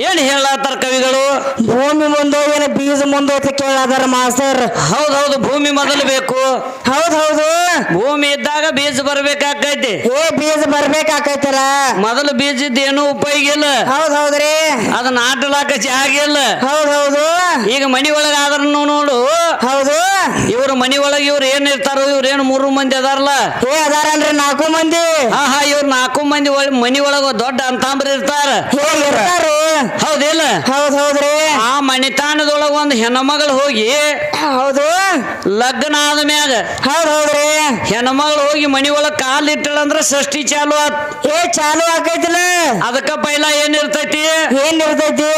ಏನ್ ಹೇಳತ್ತಾರ ಕವಿಗಳು? ಭೂಮಿ ಮುಂದೆ ಏನು ಬೀಜ ಮುಂದೆ ಅಂತ ಕೇಳಾದಾರ ಮಾಸ್ತರ್. ಹೌದೌದು, ಭೂಮಿ ಮೊದಲು ಬೇಕು. ಹೌದೌದು, ಭೂಮಿ ಇದ್ದಾಗ ಬೀಜ ಬರ್ಬೇಕಾಕೈತಿ. ಬೀಜ ಬರ್ಬೇಕಾಕೈತಲ್ಲ. ಮೊದಲು ಬೀಜ ಇದ್ದೇನು ಉಪಯೋಗ ಇಲ್ಲ. ಹೌದೌದ್ರಿ, ಅದನ್ನ ನಾಟಲಾಕ ಜಾಗ ಇಲ್ಲ. ಹೌದೌದು, ಈಗ ಮನಿ ಒಳಗ ಆದ್ರೂ ನೋಡು. ಹೌದು, ಇವ್ರ ಮನಿ ಒಳಗ ಇವ್ರು ಏನ್ ಇರ್ತಾರೋ, ಇವ್ರೇನು 3 ಮಂದಿ ಅದಾರಲ್ಲ. ಅದಾರಲ್ರಿ 4 ಮಂದಿ. ಇವ್ರ 4 ಮಂದಿ ಮನಿ ಒಳಗ ದೊಡ್ಡ ಅಂತಾಂಬ್ರ ಇರ್ತಾರ. ಇರ್ತಾರು. ಹೌದಿಲ್ಲ? ಹೌದೌದ್ರಿ. ಆ ಮಣಿತಾಣದೊಳಗ ಒಂದು ಹೆಣ್ಮಗಳು ಹೋಗಿ, ಹೌದು, ಲಗ್ನ ಆದ ಮ್ಯಾಗ ಹೌದೌದ್ರಿ, ಹೆಣ್ಮಗಳು ಹೋಗಿ ಮನಿ ಒಳಗ ಕಾಲ್ ಇಟ್ಟಳಂದ್ರ ಷಷ್ಠಿ ಚಾಲು ಆತ್. ಚಾಲು ಆಕೈತಿಲ್ಲ. ಅದಕ್ಕ ಪೈಲ ಏನಿರ್ತೈತಿ? ಏನಿರ್ತೈತಿ?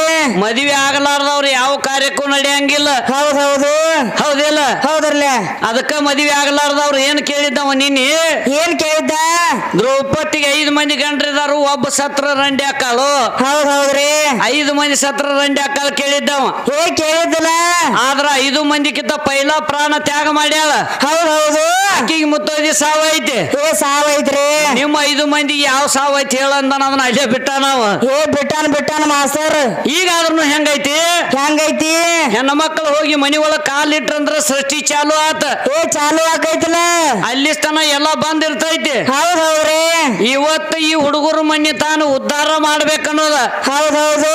ಮದ್ವಿ ಆಗಲಾರ್ದವ್ರು ಯಾವ ಕಾರ್ಯಕ್ಕೂ ನಡೆಯಂಗಿಲ್ಲ. ಹೌದೌದು, ಹೌದಿಲ್ಲ? ಹೌದ್ರಲ್ಲ. ಅದಕ್ಕ ಮದ್ವಿ ಆಗಲಾರ್ದವ್ರು ಏನ್ ಕೇಳಿದ್ದವ ನಿನ್ನೆ? ಏನ್ ಕೇಳಿದ್ದ? ದ್ರೌಪದಿಗೆ 5 ಮಂದಿ ಗಂಡ್ರಿದಾರು, ಒಬ್ಬ ಸತ್ರ ರಂಡಿ ಅಕ್ಕಾಳು. ಹೌದೌದ್ರಿ, 5 ಮಂದಿ ಸತ್ರ ರಂಡಿ ಅಕ್ಕಾಳು ಕೇಳಿದ್ದವ. ಕೇಳಿದ್ದಿಲ್ಲ. ಆದ್ರ 5 ಮಂದಿಕ್ಕಿಂತ ಪೈಲ ಪ್ರಾಣ ತ್ಯಾಗ ಮಾಡ್ಯಾಳ. ಹೌದೌದು, ಆಕಿಗೆ ಮುತ್ತೈದಿ ಸಾವ ಐತಿ. ಸಾವೈತ್ರಿ. ನಿಮ್ಮ 5 ಮಂದಿಗೆ ಯಾವ ಸಾವ ಐತಿ ಹೇಳಂದ ಅದನ್ನ ಅಲ್ಲೇ ಬಿಟ್ಟ ನಾವ. ಬಿಟ್ಟಾನ ಮಾಸ್ತರ್. ಈಗಾದ್ರೂ ಹೆಂಗೈತಿ? ಹೆಣ್ಣು ಮಕ್ಕಳು ಹೋಗಿ ಮನಿ ಒಳಗ ಕಾಲಿಟ್ರಂದ್ರ ಸೃಷ್ಟಿ ಚಾಲು ಆತ. ಚಾಲು ಆಕೈತಿಲ್ಲ. ಅಲ್ಲಿ ತನ ಎಲ್ಲ ಬಂದಿರ್ತೈತಿ. ಹೌದೌದ್ರಿ. ಇವತ್ತು ಈ ಹುಡುಗರು ಮನಿ ತಾನು ಉದ್ಧಾರ ಮಾಡ್ಬೇಕನ್ನೋದ. ಹೌದೌದು,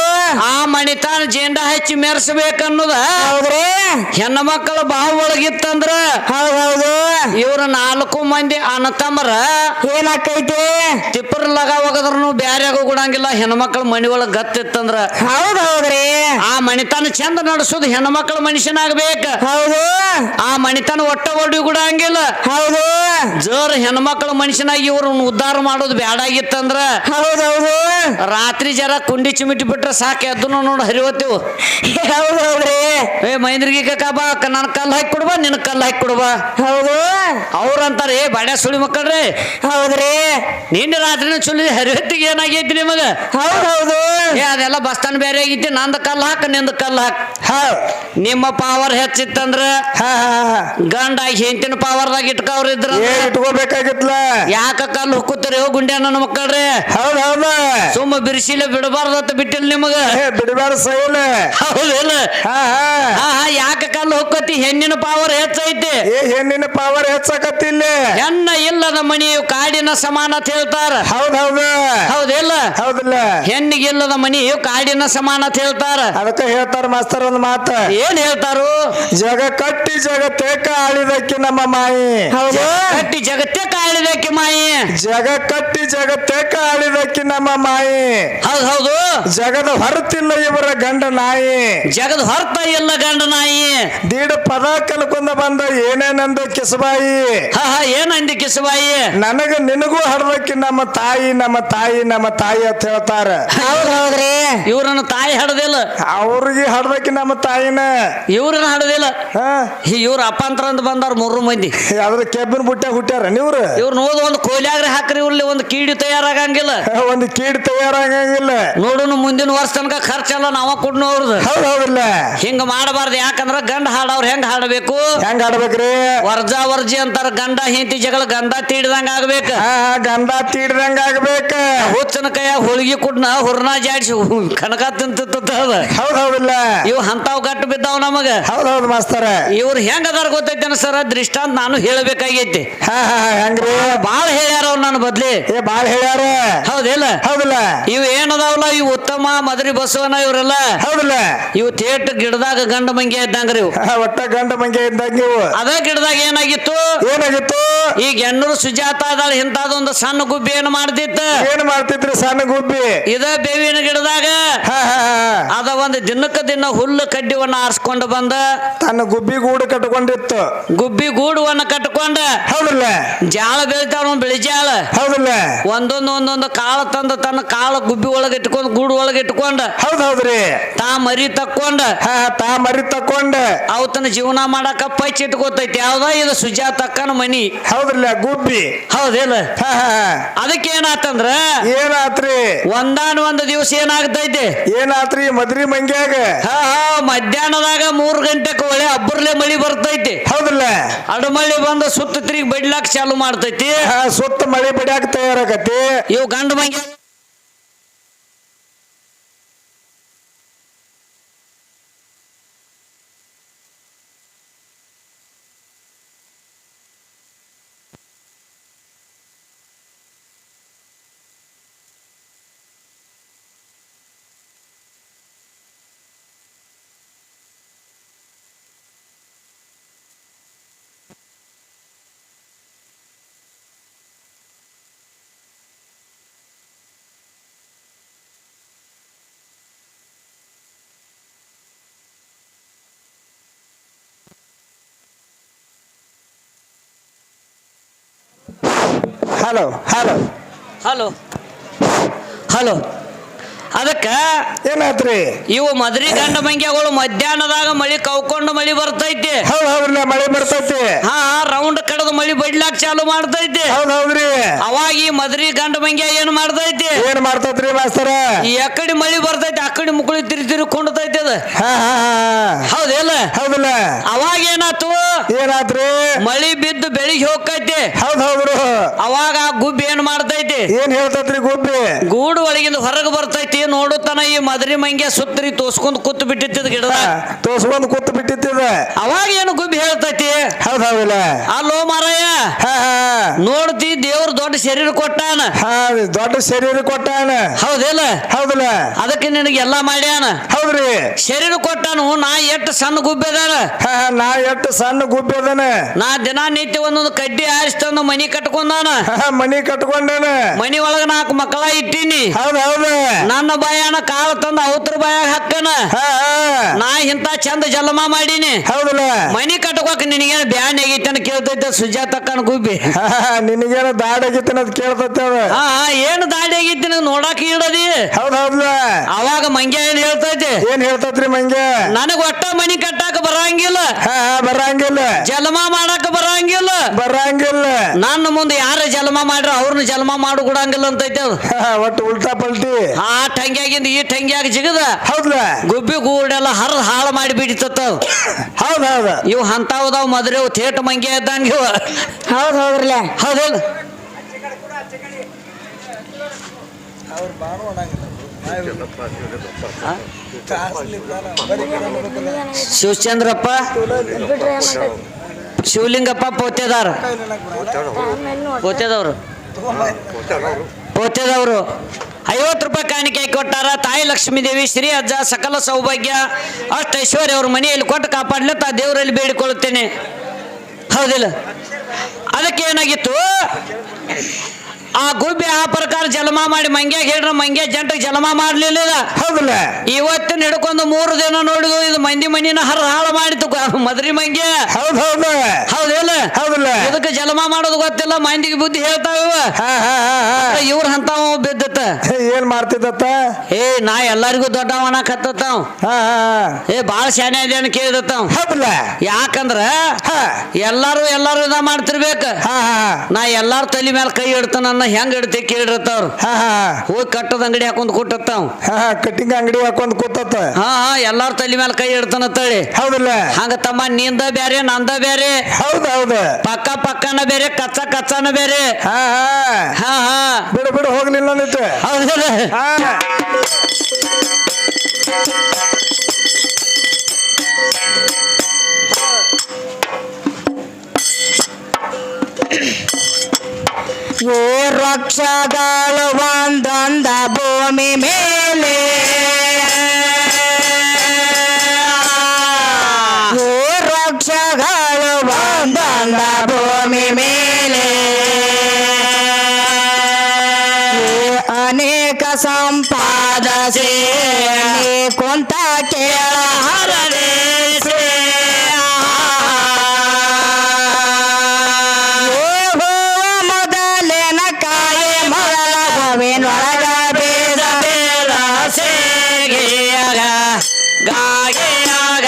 ಆ ಮನಿ ತಾನು ಜೇಂಡ ಹಚ್ಚಿ ಮೆರೆಸಬೇಕನ್ನೋದ. ಹೌದ್ರಿ. ಹೆಣ್ಣು ಮಕ್ಕಳು ಬಾವು ಒಳಗಿತ್ತಂದ್ರ ಹೌದೌದು, ಇವ್ರ 4 ಮಂದಿ ಅಣ್ಣತಮ್ಮರ ಏನಾಕೈತಿ? ತಿಪ್ಪರ್ ಲಗ ಹೋಗದ್ರೂ ಬ್ಯಾರೆ ಆಗೋಗಿಡಂಗಿಲ್ಲ. ಹೆಣ್ಮಕ್ಳ ಮನಿ ಒಳಗ ಗತ್ತಿತ್ತಂದ್ರ. ಹೌದೌದ್ರಿ. ಆ ಮನಿತನ ಚಂದ ನಡೆಸೋದು ಹೆಣ್ಮಕ್ಳ ಮನುಷ್ಯನಾಗ್ಬೇಕ. ಹೌದು, ಆ ಮನಿತನ ಒಟ್ಟ ಒಡ್ಡಿ ಗುಡಂಗಿಲ್ಲ. ಹೌದು, ಜೋರ್ ಹೆಣ್ಮಕ್ಳ ಮನುಷ್ಯನಾಗಿ ಇವ್ರನ್ನ ಉದ್ಧಾರ ಮಾಡೋದು ಬ್ಯಾಡಾಗಿತ್ತಂದ್ರ. ಹೌದೌದು, ರಾತ್ರಿ ಜರ ಕುಂಡಿ ಚಿಮಿಟಿ ಬಿಟ್ರೆ ಸಾಕು, ಎದ್ದು ನೋಡು ಹರಿವತ್ತೇವು. ಹೌದೌದ್ರಿ. ಮೈಂದ್ರಿಗೆ ಬಾ, ನನ್ ಕಲ್ಲು ಹಾಕಿ ಕೊಡ್ಬಾ, ನಿನ್ ಕಲ್ಲು ಹಾಕಿ ಕೊಡ್ಬಾ. ಹೌದು, ಅವ್ರಂತಾರ ಬಾಡ್ಯ ಸುಳಿ ಮಕ್ಕಳ್ರಿ. ಹೌದ್ರಿ. ನಿನ್ನೆ ರಾತ್ರಿನ ಸುಳಿ ಹರಿವತ್ತಿಗೆ ಏನಾಗೈತಿ ನಿಮಗ? ಹೌದೌದು, ಅದೆಲ್ಲ ಬಸ್ತಾನ ಬೇರೆ ಆಗೈತಿ. ನಂದ ಕಲ್ಲು ಹಾಕ, ನಿಂದ ಕಲ್ಲು ಹಾಕ. ನಿಮ್ಮ ಪವರ್ ಹೆಚ್ಚಿತ್ತಂದ್ರ ಗಂಡ ಹೆಂಡತಿನ ಪವರ್ದಾಗ ಇಟ್ಕವ್ರಿದ್ರ ಇಟ್ಕೋಬೇಕಾಗಿತ್ಲ. ಯಾಕ ಕಲ್ಲು ಹುಕ್ಕುತ್ತಾರೆ ಗುಂಡ್ಯಾ ನನ್ನ ಮಕ್ಕಳ್ರಿ? ಹೌದೌದ, ಸುಮ್ಮ ಬಿರ್ಸಿಲೆ ಬಿಡಬಾರ್ದತ್ತ ಬಿಟ್ಟಿಲ್ಲ ನಿಮಗ. ಬಿಡಬಾರ ಸೈಲ. ಹೌದಿಲ್ಲ? ಯಾಕ ಕಲ್ಲು ಹುಕ್ಕತಿ? ಹೆಣ್ಣಿನ ಪವರ್ ಹೆಚ್ಚೈತಿ. ಹೆಣ್ಣಿನ ಪವರ್ ಹೆಚ್ಚಾಕತ್ತಿಲ್ಲ. ಹೆಣ್ಣ ಇಲ್ಲದ ಮನಿಯು ಕಾಡಿನ ಸಮಾನ ಅಂತ ಹೇಳ್ತಾರ. ಹೌದೌದ, ಹೌದಿಲ್ಲ? ಹೌದಿಲ್ಲ. ಹೆಣ್ಣಿಗಿಲ್ಲದ ಮನಿಯು ಕಾಡಿನ ಸಮಾನ ಅಂತ ಹೇಳ್ತಾರ. ಅದಕ್ಕ ಹೇಳ್ತಾರ ಮಾಸ್ತರ್ ಒಂದು ಮಾತ. ಏನ್ ಹೇಳ್ತಾರು? ಜಗ ಕಟ್ಟಿ ಜಗತ್ತೇಕ ಆಳಿದಕ್ಕೆ ನಮ್ಮ ಮಾಯಿ. ಹೌದು, ಕಟ್ಟಿ ಜಗತ್ತೇಕ ಆಳಿದಕ್ಕೆ ಮಾಯಿ. ಜಗ ಕಟ್ಟಿ ಜಗತ್ತೇಕ ಆಳಿದಕ್ಕೆ ನಮ್ಮ ಮಾಯಿ. ಹೌದು, ಜಗದ ಹೊರತಿಲ್ಲ ಇವರ ಗಂಡ ನಾಯಿ. ಜಗದ ಹೊರತ ಇಲ್ಲ ಗಂಡ ನಾಯಿ. ದೀಡ ಪದ ಕಲ್ಕೊಂಡ ಬಂದ ಏನೇನಂದ ಕಿಸಬಾಯಿ. ಏನಂದಿ ಕಿಸಬಾಯಿ? ನನಗ ನಿನಗೂ ಹಡದಕ್ಕೆ ನಮ್ಮ ತಾಯಿ, ನಮ್ಮ ತಾಯಿ, ನಮ್ಮ ತಾಯಿ ಅಂತ ಹೇಳ್ತಾರ. ಹೌದ್ರಿ. ಇವ್ರನ್ನ ತಾಯಿ ಹಡದಿಲ್ಲ, ಅವ್ರಿಗೆ ಹಡದಕ್ಕೆ ನಮ್ಮ ತಾಯಿನ. ಇವ್ರನ್ನ ಹಡದಿಲ್ಲ. ಇವ್ರ ಅಪ್ಪಂತರ ಅಂತ ಬಂದಾರ 3 ಮಂದಿ. ಯಾವ್ದ್ರ ಕೆಬ್ಬಿನ ಬುಟ್ಟ್ಯಾಗ ಹುಟ್ಟ್ಯಾರ ನೀವ್ರು? ಇವ್ರು ನೋದು ಒಂದು ಕೋಲ್ಯಾಗ್ರೆ ಹಾಕ್ರಿ, ಇವ್ರಲ್ಲಿ ಒಂದು ಕೀಡಿ ತಯಾರಾಗಂಗಿಲ್ಲ. ಒಂದು ಕೀಡ್ ತಯಾರಾಗಂಗಿಲ್ಲ. ನೋಡುನು ಮುಂದಿನ ವರ್ಷ ತನಕ ಖರ್ಚೆಲ್ಲ ನಾವ ಕೊಡ್ನು ಅವ್ರದ್ದು. ಹೌದೌದಿಲ್ಲ. ಹಿಂಗ ಮಾಡಬಾರ್ದು. ಯಾಕಂದ್ರ ಗಂಡ ಹಾಡವ್ರ ಹೆಂಗ್ ಹಾಡಬೇಕು? ಹೆಂಗ್ ಹಾಡ್ಬೇಕ್ರಿ? ವರ್ಜಾ ವರ್ಜಿ ಅಂತಾರ. ಗಂಡ ಹೆಂಡತಿ ಜಗಳ ಗಂಧ ತೀಡ್ದಂಗ ಆಗ್ಬೇಕ. ಗಂಧ ತೀಡ್ದಂಗ ಆಗ್ಬೇಕ. ಹುಚ್ಚನ ಕೈಯಾಗ ಹೋಳಿಗೆ ಕುಡ್ನ ಹುರ್ನಾ ಜಾಡ್ಸಿ ಕನಕ ತಿಂತ. ಹೌದೌದಿಲ್ಲ. ಇವ್ ಅಂತಾವ್ ಗಟ್ಟು ಬಿದ್ದಾವ್ ನಮಗ. ಹೌದೌದು ಮಾಸ್ತರ. ಇವ್ರು ಹೆಂಗ ಅದಾರ ಗೊತ್ತೈತೇನ ಸರ? ದೃಷ್ಟಾಂತ ನಾನು ಹೇಳಬೇಕಾಗೈತಿ. ಹೆಂಗ್ರಿ? ಬಾಳ ಹೇಳ್ಯಾರ ಅವ್ರು ನನ್ನ ಬದ್ಲಿ. ಬಾಳ ಹೇಳ್ಯಾರ. ಹೌದಿಲ್ಲ? ಹೌದಿಲ್ಲ. ಇವ್ ಏನದಾವಲ್ಲ, ಇವ್ ಉತ್ತಮ, ಮದರಿ ಬಸವನ, ಇವ್ರೆಲ್ಲ ಹೌದಿಲ್ಲ. ಇವ್ ತೇಟ್ ಗಿಡದಾಗ ಗಂಡ ಮಂಗೆ ಇದ್ದಂಗ್ರಿ. ಇವ್ ಒಟ್ಟ ಗಂಡ ಮಂಗೆ ಇದ್ದಂಗ. ಇವು ಅದ ಗಿಡದಾಗ ಏನಾಗಿತ್ತು? ಈಗ ಹೆಣ್ಣೂರು ಸುಜಾತ ಅದಾಳ. ಇಂತದೊಂದು ಸಣ್ಣ ಗುಬ್ಬಿ ಏನ್ ಮಾಡ್ತಿತ್ತು? ಏನ್ ಮಾಡ್ತಿದ್ರಿ ಸಣ್ಣ ಗುಬ್ಬಿ? ಇದ ಬೇವಿನ ಗಿಡದಾಗ ಅದ ಒಂದು ದಿನಕ್ಕ ದಿನ ಹುಲ್ಲು ಕಡ್ಡಿವನ್ನ ಆರಿಸ್ಕೊಂಡು ಬಂದ ತನ್ನ ಗುಬ್ಬಿ ಗೂಡು ಕಟ್ಕೊಂಡಿತ್ತು. ಗುಬ್ಬಿ ಗೂಡುವನ್ನ ಕಟ್ಕೊಂಡ. ಹೌದಿಲ್ಲ. ಜಾಳ ಬೆಳಿತಾವ, ಬಿಳಿಜಾಳ. ಹೌದಿಲ್ಲ. ಒಂದೊಂದೊಂದೊಂದು ಕಾಳು ತಂದ ತನ್ನ ಕಾಳು ಗುಬ್ಬಿ ಒಳಗೆ ಇಟ್ಕೊಂಡ್ ಗೂಡು ಒಳಗೆ ಇಟ್ಕೊಂಡ. ಹೌದೌದ್ರಿ. ತಾ ಮರಿ ತಕ್ಕೊಂಡ. ತಾ ಮರಿ ತಕ್ಕೊಂಡ ಅವತನ ಜೀವನ ಮಾಡಕ ಪೈಚ್ ಇಟ್ಕೋತೈತಿ. ಯಾವ್ದ ಇದು? ಸುಜಾತಕ್ಕನ ಮನಿ. ಹೌದ್ರಲ್ಲ ಗುಬ್ಬಿ. ಹೌದಿಲ್ಲ? ಅದಕ್ಕೆ ಏನಾತಂದ್ರ ಏನಾತ್ರಿ? ಒಂದಾನ ದಿವಸ ಏನಾಗ್ತೈತಿ? ಏನಾತ್ರಿ? ಮದ್ರಿ ಮಂಗ್ಯಾಗ ಮಧ್ಯಾಹ್ನದಾಗ 3 ಗಂಟೆಗೆ ಒಳ್ಳೆ ಅಬ್ಬರ್ಲೆ ಮಳಿ ಬರ್ತೈತಿ. ಹೌದಿಲ್ಲ. ಅಡಮಳ್ಳಿ ಬಂದು ಸುತ್ತ ತಿರುಗಿ ಬಡ್ಲಾಕ್ ಚಾಲು ಮಾಡ್ತೈತಿ. ಸುತ್ತ ಮಳಿ ಬಡಿಯಾಕ ತಯಾರಾಗತಿ. ಇವ್ ಗಂಡ ಮಂಗ್ಯ ಹಲೋ ಹಲೋ ಹಲೋ ಹಲೋ ಅದಕ್ಕ ಏನಾತ್ರಿ ಇವು ಮದ್ರಿ ಗಂಡ ಮಂಗ್ಯಗಳು ಮಧ್ಯಾಹ್ನದಾಗ ಮಳಿ ಕವ್ಕೊಂಡು ಮಳಿ ಬರ್ತೈತಿ. ಹೌದ್ ಹೌದ್ರಿ ಮಳೆ ಬರ್ತೈತಿ. ಹಾ ರೌಂಡ್ ಕಡದ ಮಳಿ ಬಡ್ಲಾಕ್ ಚಾಲು ಮಾಡ್ತೈತಿ. ಹೌದ್ ಹೌದ್ರಿ ಅವಾಗ ಈ ಮದ್ರಿ ಗಂಡ ಮಂಗ್ಯ ಏನ್ ಮಾಡ್ತೈತಿ? ಏನ್ ಮಾಡ್ತೈತ್ರಿ ಮಾಸ್ತರ? ಎಕಡಿ ಮಳಿ ಬರ್ತೈತಿ ಅಕಡಿ ಮುಕ್ಕಳಿ ತಿರುಗಿ ಕೊಂಡ್ತೈತಿ ಅದ. ಹೌದಿಲ್ಲ? ಹೌದಲ್ಲ. ಅವಾಗ ಏನಾತು? ಏನಾತ್ರಿ? ಮಳಿ ಬಿದ್ದು ಬೆಳಿಗ್ಗೆ ಹೋಗ್ತೈತಿ. ಹೌದ್ ಹೌದ್ರು. ಅವಾಗ ಆ ಗುಬ್ಬಿ ಏನ್ ಮಾಡ್ತೈತಿ? ಏನ್ ಹೇಳ್ತೈತ್ರಿ ಗುಬ್ಬಿ? ಗೂಡು ಒಳಗಿಂದ ಹೊರಗೆ ಬರ್ತೈತಿ. ನೋಡುತ್ತಾನ ಈ ಮದ್ರಿ ಮಂಗ್ಯ ಸುತ್ತರಿ ತೋಸ್ಕೊಂಡ್ ಕೂತ್ ಬಿಟ್ಟಿತ್ತದ ಗಿಡದ. ತೋಸ್ಕೊಂಡ್ ಕೂತ್ ಬಿಟ್ಟಿತ್ತದ. ಅವಾಗ ಏನು ಗುಬ್ಬಿ ಹೇಳ್ತೈತಿ? ಹೌದ್ ಹೌದಲ್ಲ. ಅಲ್ಲೋ ಮಾರಾಯ, ನೋಡ್ತಿ ದೇವ್ರ ದೊಡ್ಡ ಶರೀರ ಕೊಟ್ಟಾನ. ದೊಡ್ಡ ಶರೀರ ಕೊಟ್ಟಾನ. ಹೌದಿಲ್ಲ? ಹೌದಲ್ಲ. ಅದಕ್ಕೆ ನಿನಗೆ ಎಲ್ಲಾ ಮಾಡ್ಯಾನ. ಹೌದ್ರಿ ಶರೀರ ಕೊಟ್ಟಾನು. ನಾ ಎಷ್ಟು ಸಣ್ಣ ಗುಬ್ಬಿ ಅದಾನ. ನಾ ಎಷ್ಟು ಸಣ್ಣ ಗುಬ್ಬಿ ಅದಾನ. ನಾ ದಿನ ನಿತ್ಯ ಒಂದೊಂದು ಕಡ್ಡಿ ಆರಿಸ್ತಂದು ಮನಿ ಕಟ್ಕೊಂಡಾನ. ಮನಿ ಕಟ್ಕೊಂಡಾನ. ಮನಿ ಒಳಗ 4 ಮಕ್ಕಳ ಇಟ್ಟೀನಿ. ಹೌದ್ ಹೌದು. ನನ್ನ ಬಾಯಾನ ಕಾಳು ತಂದು ಅವತ್ರ ಬಾಯಾಗ ಹಾಕನ. ನಾ ಇಂತ ಚಂದ ಜಲಮ ಮಾಡೀನಿ. ಹೌದಲ್ಲ. ಮನಿ ಕಟ್ಕೋಕ ನಿನಗೇನು ಬ್ಯಾನ್ ಆಗೈತೆ ಅಂತ ಕೇಳ್ತೈತೆ ಸುಜಾತಕ್ಕನ ಗುಬ್ಬಿ. ನಿನಗೇನು ದಾಡಿ ಆಗೈತೆ ಅನ್ನೋದು ಕೇಳ್ತೈತೆ. ಏನು ದಾಡಿ ಆಗೈತಿ ನೋಡಾಕ ಇಡದಿ. ಹೌದ್ ಹೌದ್ಲ. ಅವಾಗ ಮಂಗ್ಯ ಏನ್ ಹೇಳ್ತೈತಿ? ಏನ್ ಹೇಳ್ತೈತ್ರಿ ಮಂಗ್ಯ? ನನಗ ಒಟ್ಟ ಮನಿ ಕಟ್ಟಾಕ ಬರಂಗಿಲ್ಲ. ಬರಂಗಿಲ್ಲ. ಜಲಮ ಮಾಡಾಕ ಬರಂಗಿಲ್ಲ. ಬರಂಗಿಲ್ಲ. ನನ್ನ ಮುಂದೆ ಯಾರ ಜಲಮ ಮಾಡ್ರ ಅವ್ರನ್ನ ಜಲಮ ಮಾಡು ಕೊಡಂಗಿಲ್ಲ ಅಂತೈತೆ ಅದು. ಒಟ್ಟು ಉಲ್ಟಾ ಪಲ್ಟಿ. ಆ ಟಂಗ್ಯಾಗಿಂದ ಈ ಟಂಗ್ಯಾಗ ಜಿಗದ. ಹೌದ್ಲ. ಗುಬ್ಬಿ ಗೂಡೆಲ್ಲ ಹರಿದು ಹಾಳು ಮಾಡಿ ಬಿಡಿತತ್ತ. ಹೌದ್ ಹೌದ. ಇವು ಅಂತವದಾವ್ ಮದ್ರಿ ಥೇಟ್ ಮಂಗ್ಯ ಇದ್ದಂಗ ಇವ. ಹೌದ್ ಹೌದ್ರಲ್ಲ. ಹೌದಲ್ಲ? ಶಿವಚಂದ್ರಪ್ಪ, ಶಿವಲಿಂಗಪ್ಪ ಪೋತೆದಾರ ಪೋತೆದವರು 50 ರೂಪಾಯಿ ಕಾಣಿಕೆ ಕೊಟ್ಟಾರ. ತಾಯಿ ಲಕ್ಷ್ಮೀ ದೇವಿ ಶ್ರೀ ಅಜ್ಜ ಸಕಲ ಸೌಭಾಗ್ಯ ಅಷ್ಟ ಐಶ್ವರ್ಯ ಅವ್ರ ಮನೆಯಲ್ಲಿ ಕೊಟ್ಟು ಕಾಪಾಡ್ಲತ್ತ ದೇವರಲ್ಲಿ ಬೇಡಿಕೊಳ್ಳುತ್ತೇನೆ. ಹೌದಿಲ್ಲ? ಅದಕ್ಕೆ ಏನಾಗಿತ್ತು? ಆ ಗುಬ್ಬಿ ಆ ಪ್ರಕಾರ ಜಲಮ ಮಾಡಿ ಮಂಗ್ಯಾಗ ಹೇಳ್ರ ಮಂಗ್ಯ ಜಂಟಕ್ಕೆ ಜಲಮ ಮಾಡ್ಲಿಲ್ಲ. ಹೌದಲ್ಲ. ಇವತ್ತಿನ ಹಿಡ್ಕೊಂಡು 3 ದಿನ ನೋಡಿದ್ವು ಇದು ಮಂದಿ ಮನಿನ ಹಾಳು ಮಾಡಿತು ಮದ್ರಿ ಮಂಗ್ಯ. ಹೌದ್ ಹೌದ. ಹೌದಿಲ್ಲ? ಹೌದಲ್ಲ. ಇದಕ್ಕೆ ಜಲಮ ಮಾಡೋದು ಗೊತ್ತಿಲ್ಲ, ಮಂದಿಗೆ ಬುದ್ಧಿ ಹೇಳ್ತಾವ. ಇವ್ರ ಅಂತಾವ ಬಿದ್ದತ್ತ. ಏನ್ ಮಾಡ್ತಿದ್ದತ್ತ? ನಾ ಎಲ್ಲರಿಗೂ ದೊಡ್ಡವನ ಕತ್ತತ್ತಾವ್. ಬಾಳ ಶಾನೆ ಇದೆ ಅಂತ ಕೇಳಿದತ್ತಾವ್. ಹೌದಲ್ಲ. ಯಾಕಂದ್ರ ಎಲ್ಲಾರು ಇದ ಮಾಡ್ತಿರ್ಬೇಕ. ನಾ ಎಲ್ಲಾರು ತಲೆ ಮೇಲೆ ಕೈ ಇಡ್ತಾನ ಹೆಂಗ್ ಇಡ್ತಿ ಕೇಳಿರ್ತಾವ್ರು. ಹೋಗಿ ಕಟ್ಟದ ಅಂಗಡಿ ಹಾಕೊಂಡ್ ಕೂಟತ್ತಾವ್. ಕಟ್ಟಿಂಗ್ ಅಂಗಡಿ ಹಾಕೊಂಡ್ ಕೂತತ್ತ. ಎಲ್ಲಾರು ತಲೆ ಮೇಲೆ ಕೈ ಇಡ್ತಾನ ತಳಿ. ಹೌದಲ್ಲ. ಹಂಗ ತಮ್ಮ ನಿಂದ ಬೇರೆ ನಂದ ಬೇರೆ. ಹೌದ್ ಹೌದ. ಪಕ್ಕನ ಬೇರೆ ಕಚ್ಚನ ಬೇರೆ. ಬಿಡು ಬಿಡು ಹೋಗ್ಲಿಲ್ಲ ನಿಟ್ಟು. ಹೌದಲ್ಲ? ವೃಕ್ಷಗಳು ಒಂದೊಂದ ಭೂಮಿ ಮೇಲೆ ವೃಕ್ಷಗಳು ಒಂದೊಂದ ಭೂಮಿ ಮೇಲೆ ಅನೇಕ ಸಂಪಾದನೆ ಕೊಂತ ಕೇಳ ಹರದೇಶೆ ಒಳಗ ಬೇದ ಬೇದ ಸೇಗಿಯಾಗ ಗಾಗಿಯಾಗ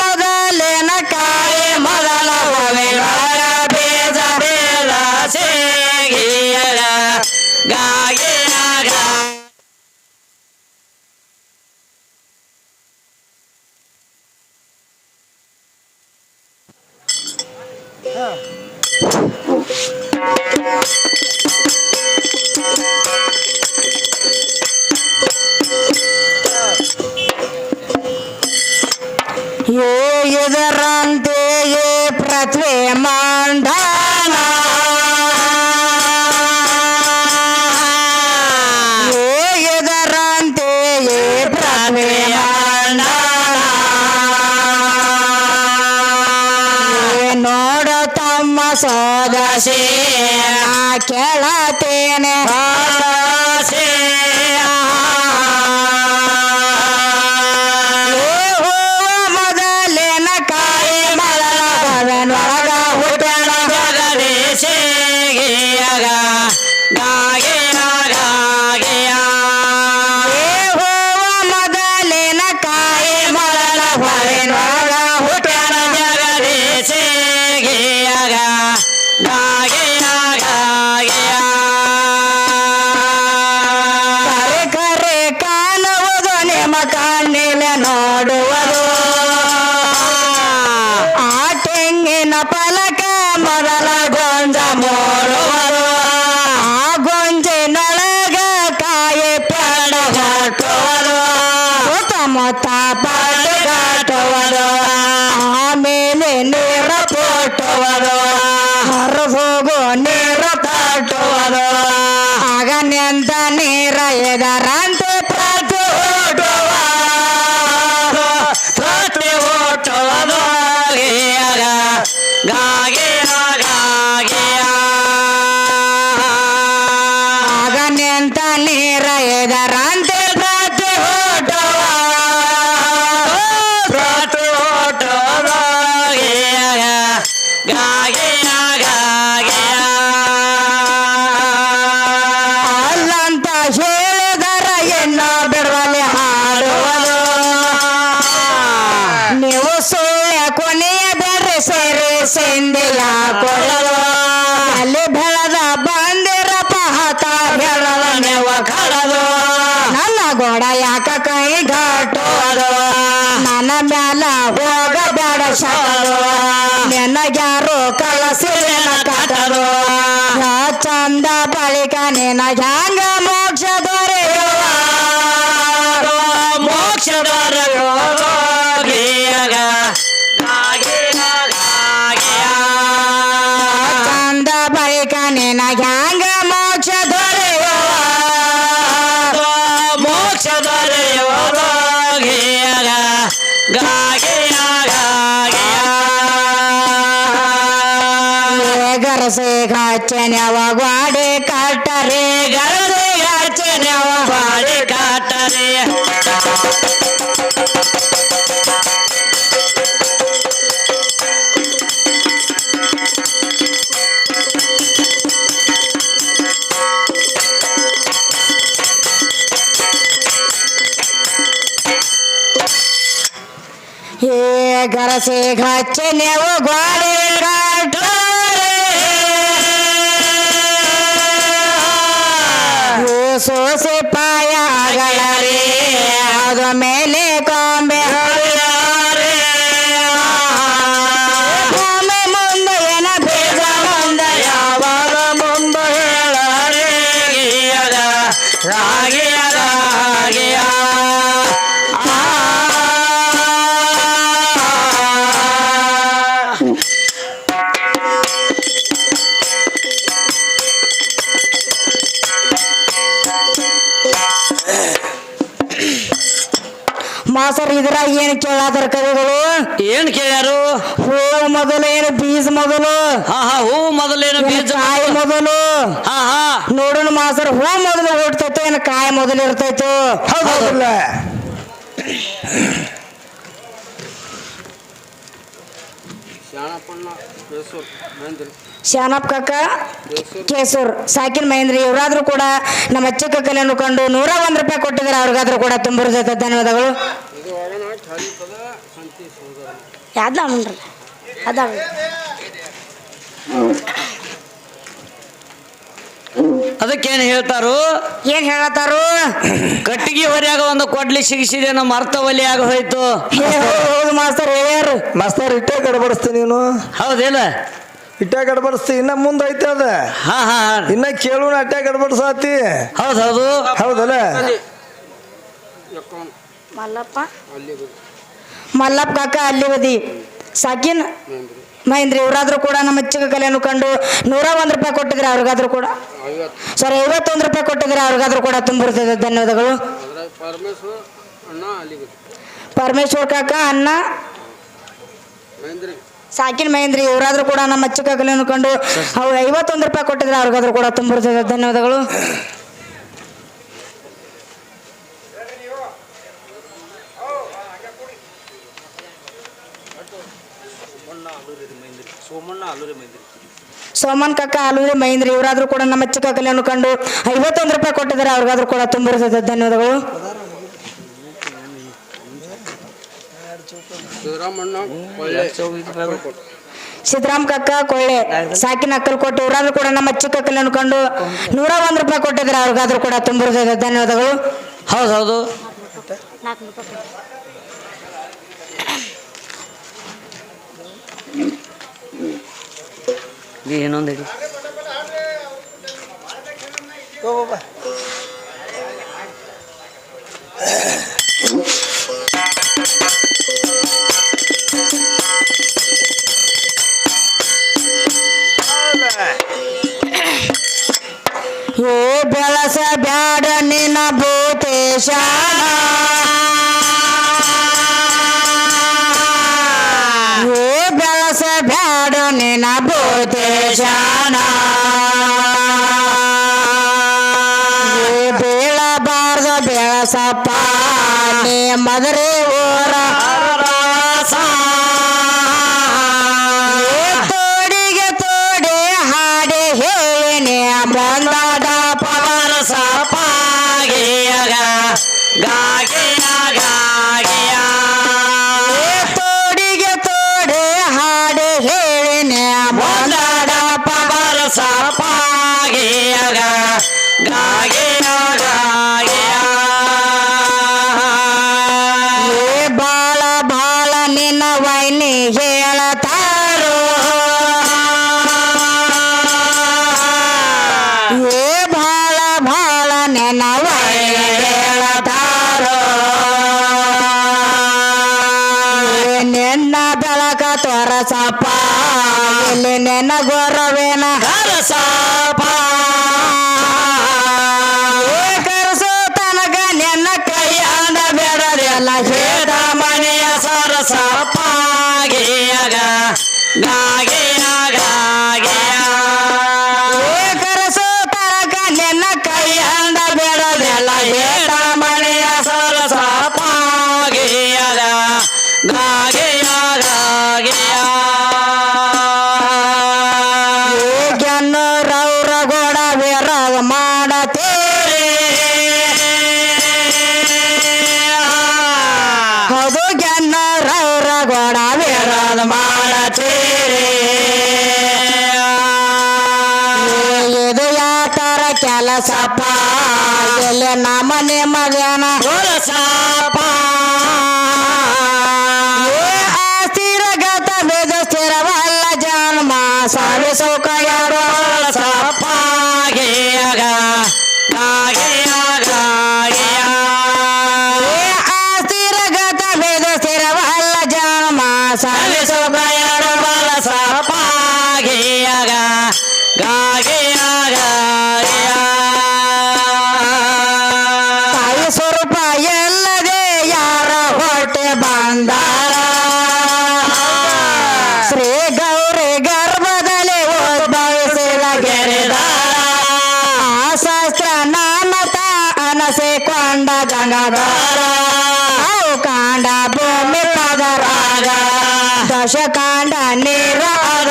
ಮೊದಲಿನ ಕಾಯಿ ಮೊದಲ ಒಳಗ ಬೇದ ಬೇದ ಸೇಗಿಯಾಗ ಗಾಗಿಯಾಗ. ಇದರಂತೆಯೇ ಪೃಥ್ವಿ ಮಂಡಲ ಇದರಂತೆಯೇ ಪೃಥ್ವಿ ಮಂಡಲ ನೋಡ ತಮ್ಮ ಸೋದಶೆ ಕೇಳತೇನೆ ಮೊದಲಿನ ಕಾಯಿ ಮೊದಲ ಒಳಗ ಹುಟ್ಟಣ ನಿಂತ ನೀರ ಎದರಂತೆ ಪ್ರತಿ ಪ್ರತಿ ಓಟೋದು ಆಗ ನಿಂತ ನೀರ ಎದರಂತೆ ಪ್ರತಿ ಪ್ರತಿ ಓಟೋದು ಅಲ್ಲಂತ ಹೇಳಿದರ ಎನ್ನ ಬಿಡುವಲ್ಲಿ ಹಾಡುವುದು ನೀವು ಸುಳ್ಳ ಕೊನೆಯ ಬೇಡ್ರಿ ಸೇರಿ ಸಿಂಧಿಯ ಕೊಡಲು ಅಲ್ಲಿ ಬೆಳೆದ ಬಂದಿರಪ್ಪ ಹತ ಹೇಳದ ನೀವು ಕಡದು ನನ್ನ ಗೋಡ ಯಾಕ ಕೈ ಘಾಟೋದು ನನ್ನ ಮ್ಯಾಲ ಹೋಗಬೇಡ ಶಕಲು ನಿನಗ್ಯಾರು ಕಲಸಿನ ಕಟದು ಚಂದ ಬಳಿಕ ನಿನಗ ಹ್ಯಾಂಗ ಮೋಕ್ಷ ದೊರೆಯುವ ಮೋಕ್ಷ ಚಂದ ಬಳಿಕ ನಿನಗ ಹ್ಯಾಂಗ ಮೋಕ್ಷ ದೊರೆಯುವ ಮೋಕ್ಷ ಗರಸೆ ಗಾಚನ್ಯವ ಗ್ವಾಡೆ ಕಟ್ಟರೆ ಗರದೆ ಗಾಚನ್ಯವ ಬಾಡಿ ಕಾಟರೆ ಹೇ ಗರಸೆ ಗಾಚನ್ಯವ ಗ್ವಾಡೆ ಕಟ್ಟರೆ ಸೋಸೆ ಪಾಯಗಳರೆ ಅದ ಮೇಲೆ ಕೊಂಬೆ ಕೊಂಬೆ ಮುಂದೆ ಏನ ಬೀಜ ಮುಂದೆ ಯಾವಾಗ ಮುಂದೆ ಹೇಳರೆ ರಾಗಿಯ ರಾಗಿಯ ಮಾಸರ್ ಇದ್ರ ಏನ್ ಕೇಳಾತಾರ ಕವಿಗಳು ಏನ್ ಕೇಳ್ಯಾರು ಹೂ ಮೊದಲು ಏನು ಬೀಜ ಮೊದಲು ಹಾ ಹೂ ಮೊದಲೇನು ಏನು ಬೀಜ ಕಾಯಿ ಮೊದಲು ಹಾ ಹಾ ನೋಡೋಣ ಮಾಸರ್ ಹೂ ಮೊದಲು ಹುಡ್ತೈತೋ ಏನು ಕಾಯಿ ಮೊದಲು ಇರ್ತೈತೋ ಹೌದಲ್ಲ ಶಾನಪ್ ಕಾಕ ಕೇಸೂರ್ ಸಾಕಿನ್ ಮಹೇಂದ್ರಿ ಇವರಾದ್ರೂ ಕೂಡ ನಮ್ಮ ಚಿಕ್ಕ ಕಲೆಯನ್ನು ಕಂಡು 101 ರೂಪಾಯಿ ಕೊಟ್ಟಿದ್ದಾರೆ ಅವ್ರಿಗಾದ್ರೂ ಕೂಡ ತುಂಬ ಹೃದಯದ ಧನ್ಯವಾದಗಳು ಯಾವ್ದು ಅದ ಅದಕ್ಕೇನು ಹೇಳ್ತಾರು ಏನ್ ಹೇಳತ್ತಾರು ಕಟ್ಟಿಗೆ ಹೊರ್ಯಾಗ ಒಂದು ಕೊಡ್ಲಿ ಸಿಗಿಸಿದೆ ನಮ್ಮ ಅರ್ಥವಲಿಯಾಗ ಹೋಯ್ತು ಹೌದು ಮಾಸ್ತರ್ ಹೇಳ್ಯಾರು ಮಾಸ್ತರ್ ಇಟ್ಟೆ ಗಡಬಡಿಸ್ತೀನಿ ನೀನು ಹೌದಿಲ್ಲ ಇಟ್ಟೆ ಗಡಬಡಿಸ್ತಿ ಇನ್ನ ಮುಂದೆ ಐತೆ ಅದ ಹಾ ಹಾ ಇನ್ನ ಕೇಳೋಣ ಅಟ್ಟೆ ಗಡಬಡಿಸಾತಿ ಹೌದೌದು ಹೌದಲ್ಲ ಮಲ್ಲಪ್ಪ ಮಲ್ಲಪ್ಪ ಕಾಕ ಅಲ್ಲಿ ಬದಿ ಸಾಕಿನ್ ಮಹೇಂದ್ರಿ ಇವರಾದ್ರೂ ಕೂಡ ನಮ್ಮ ಚಿಕ್ಕ ಕಲೆಯನ್ನು ಕಂಡು 101 ರೂಪಾಯಿ ಕೊಟ್ಟಿದ್ರೆ ಅವ್ರಿಗಾದ್ರೂ ಕೂಡ ಸಾರಿ 51 ರೂಪಾಯಿ ಕೊಟ್ಟಿದ್ರೆ ಅವ್ರಿಗಾದ್ರೂ ಕೂಡ ತುಂಬ ಹೃದಯದ ಧನ್ಯವಾದಗಳು ಪರಮೇಶ್ವರ್ ಕಾಕ ಅಣ್ಣ ಸಾಕಿನ್ ಮಹೇಂದ್ರಿ ಇವರಾದ್ರೂ ಕೂಡ ನಮ್ಮ ಚಿಕ್ಕ ಕಲೆಯನ್ನು ಕಂಡು ಅವ್ರು 51 ರೂಪಾಯಿ ಕೊಟ್ಟಿದ್ರೆ ಅವ್ರಿಗಾದ್ರೂ ಕೂಡ ತುಂಬ ಹೃದಯದ ಧನ್ಯವಾದಗಳು ಸೋಮನ್ ಕಾಕ ಆಲೂರಿ ಮಹೇಂದ್ರಿ ಇವರಾದ್ರೂ ಕೂಡ ನಮ್ಮ ಚಿಕ್ಕ ಕಲೆಯನ್ನು ಕಂಡು 51 ರೂಪಾಯಿ ಕೊಟ್ಟಿದ್ದಾರೆ ಅವ್ರಿಗಾದ್ರೂ ಕೂಡ ತುಂಬ ಹೃದಯದ ಧನ್ಯವಾದಗಳು ಸಿದ್ದರಾಮ್ ಕಾಕ ಕೊಳ್ಳೆ ಸಾಕಿನ ಅಕ್ಕಲ್ಕೋಟೆ ಇವರಾದ್ರೂ ಕೂಡ ನಮ್ಮ ಚಿಕ್ಕ ಕಲೆಯನ್ನು ಕಂಡು 101 ರೂಪಾಯಿ ಕೊಟ್ಟಿದ್ದಾರೆ ಅವ್ರಿಗಾದ್ರೂ ಕೂಡ ತುಂಬ ಹೃದಯದ ಧನ್ಯವಾದಗಳು ಹೌದೌದು ಇನ್ನೊಂದು ಹಿಡಿ ಏ ಬೆಳಸ ಬ್ಯಾಡ ನಿನ್ನ ಭೂತೇಶನ ಬೆಳಸ ಬ್ಯಾಡ ನಿನ್ನ ಭೂತೇಶನ ಬೀಳಬಾರ್ದ ಬೆಳಸಪ್ಪ ನೀ ಮದರಿ ಊರ ತೋಡಿಗೆ ತೋಡಿ ಹಾಡಿ ಹೇಳಿ ಬಂದಾಡ ಪವನ ಸಪಾಗಿಯಗ ಗಾಗಿಯ ಗಾಗಿಯ ತೋಡಿಗೆ ತೋಡಿ ಹಾಡಿ ಹೇಳಿ ಬಂದಾಡ ಪವನ ಸಪಾಗಿಯಗ ಗಾಗಿಯ ಗಾಗಿಯ ಬಾಳ ಬಾಳ ನಿನ್ನ ವೈನಿ ಹೇಳತಾರೋ ಬಾಳ ಬಾಳ ನಿನ್ನ ವೈನಿ ಹೇಳತಾರೋ ನಿನ್ನ ಬೆಳಕ ತೋರಸಪ್ಪ ಇಲ್ಲಿ ನಿನ್ನ ಗೊರವೇನ ಕರಸಪ್ಪ ಕರಸೋ ತನಕ ನಿನ್ನ ಕೈಯಾದ ಬೆಡದೆಲ್ಲ ಹೇದ ಮನೆಯ ಸರಸಪ್ಪಾಗಿಯಗ ಗಾಗಿಯ ಗಾಗಿಯ ಕರಸೋ ತನಕ ನಿನ್ನ ಕೈಯಾದ ಬೆಡದೆಲ್ಲ ಹೇದ ಮನೆಯ ಸರಸಪ್ಪಾಗಿಯಗ ಗಾಗಿಯ ಗಾಗಿಯ ಗೆನ್ನೂರವ್ರ ಗೋಡ ವಿರಾಗ ಮಾಡತೇರಿ ಹೌದು ಗೆನ್ನೂರವ್ರ ಗೋಡ ವಿರಾಗ ಮಾಡತೇರಿ ಇದು ಯಾತರ ಕೆಲಸಪ್ಪ ಎಲ್ಲಿ ನಮ್ಮ ನಿಮ್ಮದೇನ ಹೊಲಸಪ್ಪ ಸ್ಥಿರಗತ ಬೇದ ಸ್ಥಿರವಲ್ಲ ಜನ್ಮ ಸಾವಿಸೋಕ ಯಾರೋ ಸಪಾಗಿಯಗ ಗಾಗಿಯ ಗಾಗಿಯ ಸ್ಥಿರಗತ ಬೇದ ಸ್ಥಿರವಲ್ಲ ಜನ್ಮ ಸಾವಿಸೋಕ ಯಾರೋ ಬಲ ಸಪಾಗಿಯಗ ಗಾಗಿಯ ಗಾಗಿಯ ತಾಯಿ ಸ್ವರೂಪ ಎಲ್ಲದೆ ಯಾರ ಹೊಟ್ಟೆ ಬಂದಾರ ಶ್ರೀ ಗೌರಿ ಗರ್ಭದಲ್ಲಿ ಉದ್ಭವಿಸಿದ ಗೆರೆದಾರ ಶಾಸ್ತ್ರ ನಾಮತ ಅನಸಿಕೊಂಡ ಗಂಗಾಧರ ಅವು ಕಾಂಡ ಭೂಮಿ ಪದರಾಗ ದಶಕಾಂಡ ನೀರಾಗ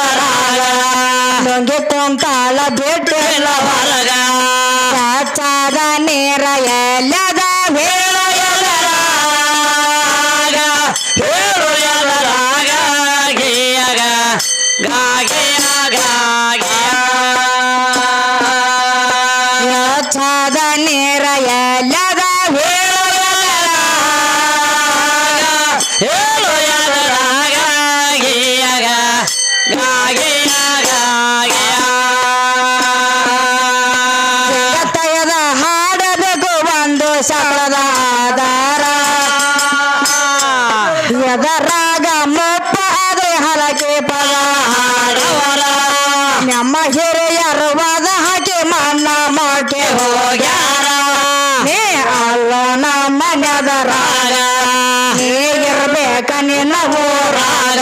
ನುಂಗಿ ಕುಂತಾಳ ಬಿಟ್ಟಿಲ್ಲ ಹೊರಗ ಚಾದ ನೀರ ಎಲ್ಲದ ಹೇಳು ಎಲ್ಲರಾಗ ಹೇಳು ಎಲ್ಲರಾಗ ಗಿಯಗ ಗಾಗಿಯ ಗಾಗಿಯ ಚಾದ ನೀರ ಎಲ್ಲದ ಹೇಳು ಎಲ್ಲರಾಗ ಹೇಳು ಎಲ್ಲರಾಗ ಗಿಯಗ ಗಾಗಿಯ ಗಾಗಿಯ ಜಗತ್ತಯದ ಹಾಡಬೇಕು ಒಂದು ಶಬ್ದದ ಆಧಾರ ಎದರಾಗ ಮುಪ್ಪ ಅದೇ ಹಲಕೆ ಪದ ಹಾಡವರ ನಮ್ಮ ಹಿರಿಯರು ವಾದ ಹಾಕಿ ಮನ್ನ ಮಾಕೆ ಹೋಗ್ಯಾರ ನೀ ಅಲ್ಲೋ ನಮ್ಮ ನೆದರಾಗ ನೀಗಿರ್ಬೇಕ ನಿನ್ನ ಊರಾಗ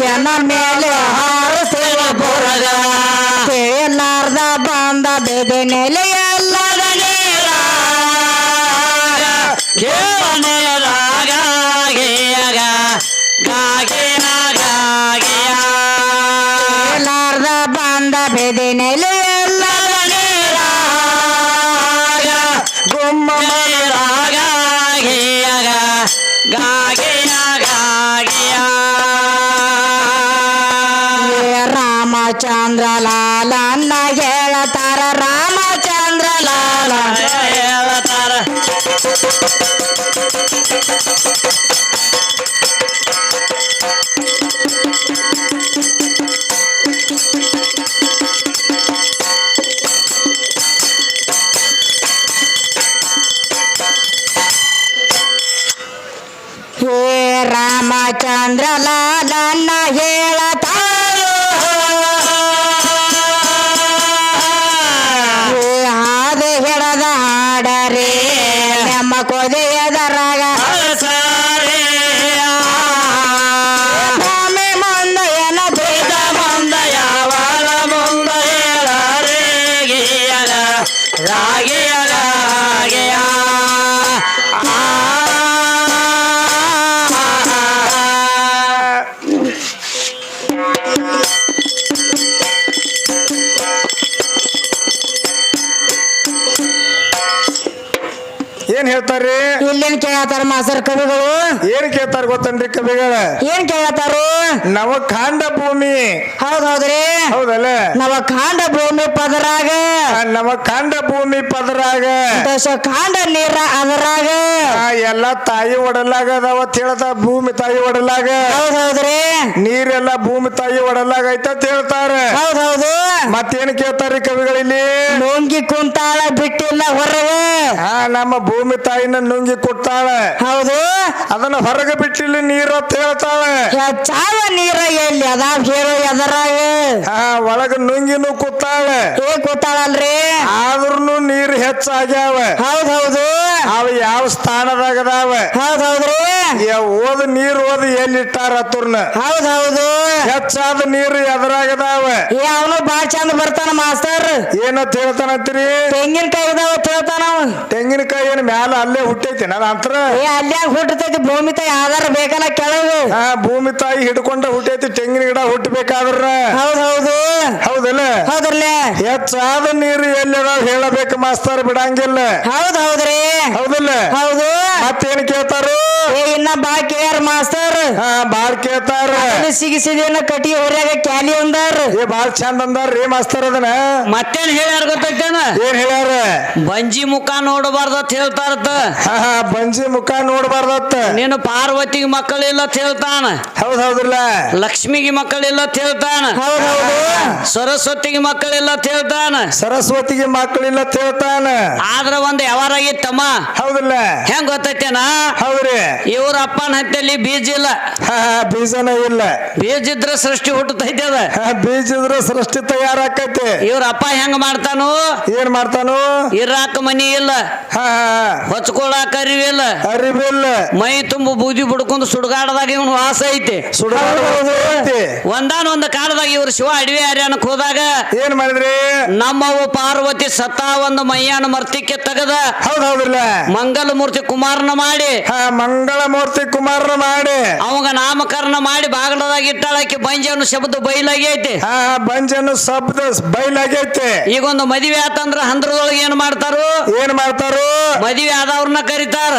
ಎನ ಮೇಲೆ ಹಾರಿಸಿದ ಬುರಗ ತೇಲಾರ್ದ ಬಂದ ಬೆದೆ ನೆಲೆ ಎಲ್ಲದ ನೀರಾಗ ಕೇಳ ನೀರಾಗ ಗಿಯಗ ಗಾಗಿಯ ಗಾಗಿಯ ತೇಲಾರ್ದ ಬಂದ ಬೆದೆ ನೆಲೆ ಎಲ್ಲದ ನೀರಾಗ ಗುಮ್ಮ ನೀರಾಗ ಗಿಯಗ ಗಾಗಿಯ ಗಾಗಿಯ ರಾಮಚಂದ್ರ ಲಾಲನ್ನ ಹೇಳತಾರ ರಾಮಚಂದ್ರ ಲಾಲ ಹೇಳತಾರ ಹೇ ರಾಮಚಂದ್ರ ಲಾಲನ್ನ ಹೇಳತಾರೋ ಹಾದೆ ಹಿಡದ ಏನ್ ಹೇಳ್ತಾರ್ರಿ ಇಲ್ಲೇನ್ ಕೇಳತ್ತಾರ ಮಾಸ್ತರ್ ಕವಿಗಳು ಏನ್ ಕೇಳ್ತಾರ ಗೊತ್ತನ್ರಿ ಕವಿಗಳ ಏನ್ ಕೇಳತ್ತಾರು ನವಖಾಂಡ ಭೂಮಿ ಹೌದ್ರಿ ಹೌದಲ್ಲ ನವಖಾಂಡ ಭೂಮಿ ಪದರಾಗ ನವಖಾಂಡ ಭೂಮಿ ಪದರಾಗ ದಶಖಾಂಡ ನೀರ ಅದರಾಗ ಎಲ್ಲ ತಾಯಿ ಒಡಲಾಗ ಅದಾವತ್ ಹೇಳ್ದ ಭೂಮಿ ತಾಯಿ ಒಡಲಾಗ ಹೌದ್ರಿ ನೀರೆಲ್ಲ ಭೂಮಿ ತಾಯಿ ಒಡಲಾಗ ಐತಂತ ಹೇಳ್ತಾರ ಹೌದು ಮತ್ತೇನ್ ಕೇಳ್ತಾರ್ರಿ ಕವಿಗಳಲ್ಲಿ ನುಂಗಿ ಕುಂತಾಳ ಬಿಟ್ಟಿಲ್ಲ ಹೊರಗೆ ನಮ್ಮ ಭೂಮಿ ತಾಯಿನ ನುಂಗಿ ಕೊಡ್ತಾಳ ಹೌದು ಅದನ್ನ ಹೊರಗೆ ಬಿಟ್ಟಿಲ್ಲ ನೀರು ಅಂತ ಹೇಳ್ತಾಳ ಚಾವ ನೀರ ಎಲ್ಲಿ ಅದಾವ ಹೇಳು ಎದರಾಗ ಒಳಗ ನುಂಗಿನೂ ಕೂತಾಳ ಕೂತಾಳಲ್ರಿ ಆದ್ರೂ ನೀರು ಹೆಚ್ಚಾಗ್ಯಾವ ಹೌದು ಅವ ಯಾವ ಸ್ಥಾನದಾಗ ಅದಾವ ಹೌದ್ರಿ ಓದ್ ನೀರು ಓದ್ ಎಲ್ಲಿ ಇಟ್ಟಾರ ಹತ್ತರ್ನ ಹೌದು ಹೆಚ್ಚಾದ ನೀರು ಎದರಾಗದಾವ ಅವನು ಬಾಳ ಚಂದ ಬರ್ತಾನ ಮಾಸ್ತರ್ ಏನಂತ ಹೇಳ್ತಾನಂತೀರಿ ತೆಂಗಿನಕಾಯಿ ಇದಾವ ಹೇಳ್ತಾನ ತೆಂಗಿನಕಾಯಿ ಏನ್ ಮ್ಯಾಲ ಅಲ್ಲೇ ಹುಟ್ಟೈತಿ ನನ್ನ ಅಂತರ ಅಲ್ಲೇ ಹುಟ್ಟತೈತಿ ಭೂಮಿ ತಾಯಿ ಆಧಾರ ಬೇಕಲ್ಲ ಕೆಳಗೆ ಭೂಮಿ ತಾಯಿ ಹಿಡ್ಕೊಂಡ ಹುಟ್ಟೈತಿ ತೆಂಗಿನ ಗಿಡ ಹುಟ್ಟಬೇಕಾದ್ರ ಹೌದು ಹೌದಲ್ಲ ಹೌದ್ರಲ್ಲ ಹೆಚ್ಚಾದ ನೀರು ಎಲ್ಲಿದಾವ ಹೇಳಬೇಕು ಮಾಸ್ತರ್ ಬಿಡಂಗಿಲ್ಲ ಹೌದ್ರಿ ಹೌದಲ್ಲ ಹೌದು ಮತ್ತೇನ್ ಕೇಳ್ತಾರು ಇನ್ನ ಬಾ ಕೇರ್ ಮಾಸ್ತರ್ ಬಾಳ್ ಕೇಳ್ತಾರ ಸಿಗಿಸಿದೇನ ಕಟಿ ಹೊರ್ಯಾಗ ಕ್ಯಾಲಿ ಅಂದಾರ ಬಾಳ್ ಚಂದ ಅಂದಾರ್ರಿ ಮಾಸ್ತರ್ ಅದನ್ನ ಮತ್ತೇನ್ ಹೇಳ್ಯಾರ ಗೊತ್ತೈತೇನ ಏನ್ ಹೇಳ್ಯಾರ ಬಂಜಿ ಮುಖ ನೋಡಬಾರ್ದ ಅಂತ ಹೇಳ್ತಾರತ್ತ ಬಂಜಿ ಮುಖ ನೋಡ್ಬಾರ್ದತ್ತ ನೀನು ಪಾರ್ವತಿಗೆ ಮಕ್ಕಳಿಲ್ಲ ಅಂತ ಹೇಳ್ತಾನ ಹೌದಲ್ಲ ಲಕ್ಷ್ಮಿಗೆ ಮಕ್ಕಳಿಲ್ಲ ಅಂತ ಹೇಳ್ತಾನ ಸರಸ್ವತಿಗೆ ಮಕ್ಕಳಿಲ್ಲ ಅಂತ ಹೇಳ್ತಾನ ಸರಸ್ವತಿಗೆ ಮಕ್ಕಳಿಲ್ಲ ಅಂತ ಹೇಳ್ತಾನ ಆದ್ರ ಒಂದ್ ಯಾವಾರಾಗಿತ್ತಮ್ಮ ಹೌದಲ್ಲ ಹೆಂಗ್ ಗೊತ್ತೈತೇನ ಹೌದ್ರಿ ಇವ್ರ ಅಪ್ಪನ ಹತ್ತಲ್ಲಿ ಬೀಜ ಇಲ್ಲ ಬೀಜನ ಇಲ್ಲ ಬೀಜ ಇದ್ರ ಸೃಷ್ಟಿ ಹುಟ್ಟತೈತಿ ಅದ ಬೀಜ ಇದ್ರ ಸೃಷ್ಟಿ ತಯಾರಾಕೈತಿ ಇವ್ರ ಅಪ್ಪ ಹೆಂಗ್ ಮಾಡ್ತಾನು ಏನ್ ಮಾಡ್ತಾನು ಇರಾಕ ಮನಿ ಇಲ್ಲ ಹೊಚ್ಕೊಳಾಕ ಅರಿವಿಲ್ಲ ಅರಿವಿಲ್ಲ ಮೈ ತುಂಬ ಬೂದಿ ಬಿಡ್ಕೊಂಡು ಸುಡುಗಾಡದಾಗ ಇವನು ವಾಸ ಐತಿ ಒಂದಾನೊಂದು ಕಾಲದಾಗ ಇವ್ರು ಶಿವ ಅಡವಿ ಹರ್ಯಾನಕ್ ಹೋದಾಗ ಏನ್ ಮಾಡಿದ್ರಿ ನಮ್ಮವ್ವ ಪಾರ್ವತಿ ಸತ್ತ ಒಂದು ಮೈಯಾನ ಮರ್ತಿಕ್ಕೆ ತೆಗದ ಹೌದೌದಿಲ್ಲ ಮಂಗಲ ಮೂರ್ತಿ ಕುಮಾರನ ಮಾಡಿ ಮಂಗಳ ಮೂರ್ತಿ ಕುಮಾರನ ಮಾಡಿ ಅವಾಗ ನಾಮಕರಣ ಮಾಡಿ ಬಾಗಲದಾಗ ಇಟ್ಟಾಳಕ್ಕೆ ಬಂಜನ್ನು ಶಬ್ದ ಬೈಲಾಗೈತಿ ಬಂಜನ್ನು ಶಬ್ದ ಬೈಲಾಗೈತಿ ಈಗ ಒಂದು ಮದುವೆ ಆತಂದ್ರ ಹಂದ್ರದೊಳಗೆ ಏನ್ ಮಾಡ್ತಾರು ಮದುವೆ ಆದವ್ರನ್ನ ಕರಿತಾರ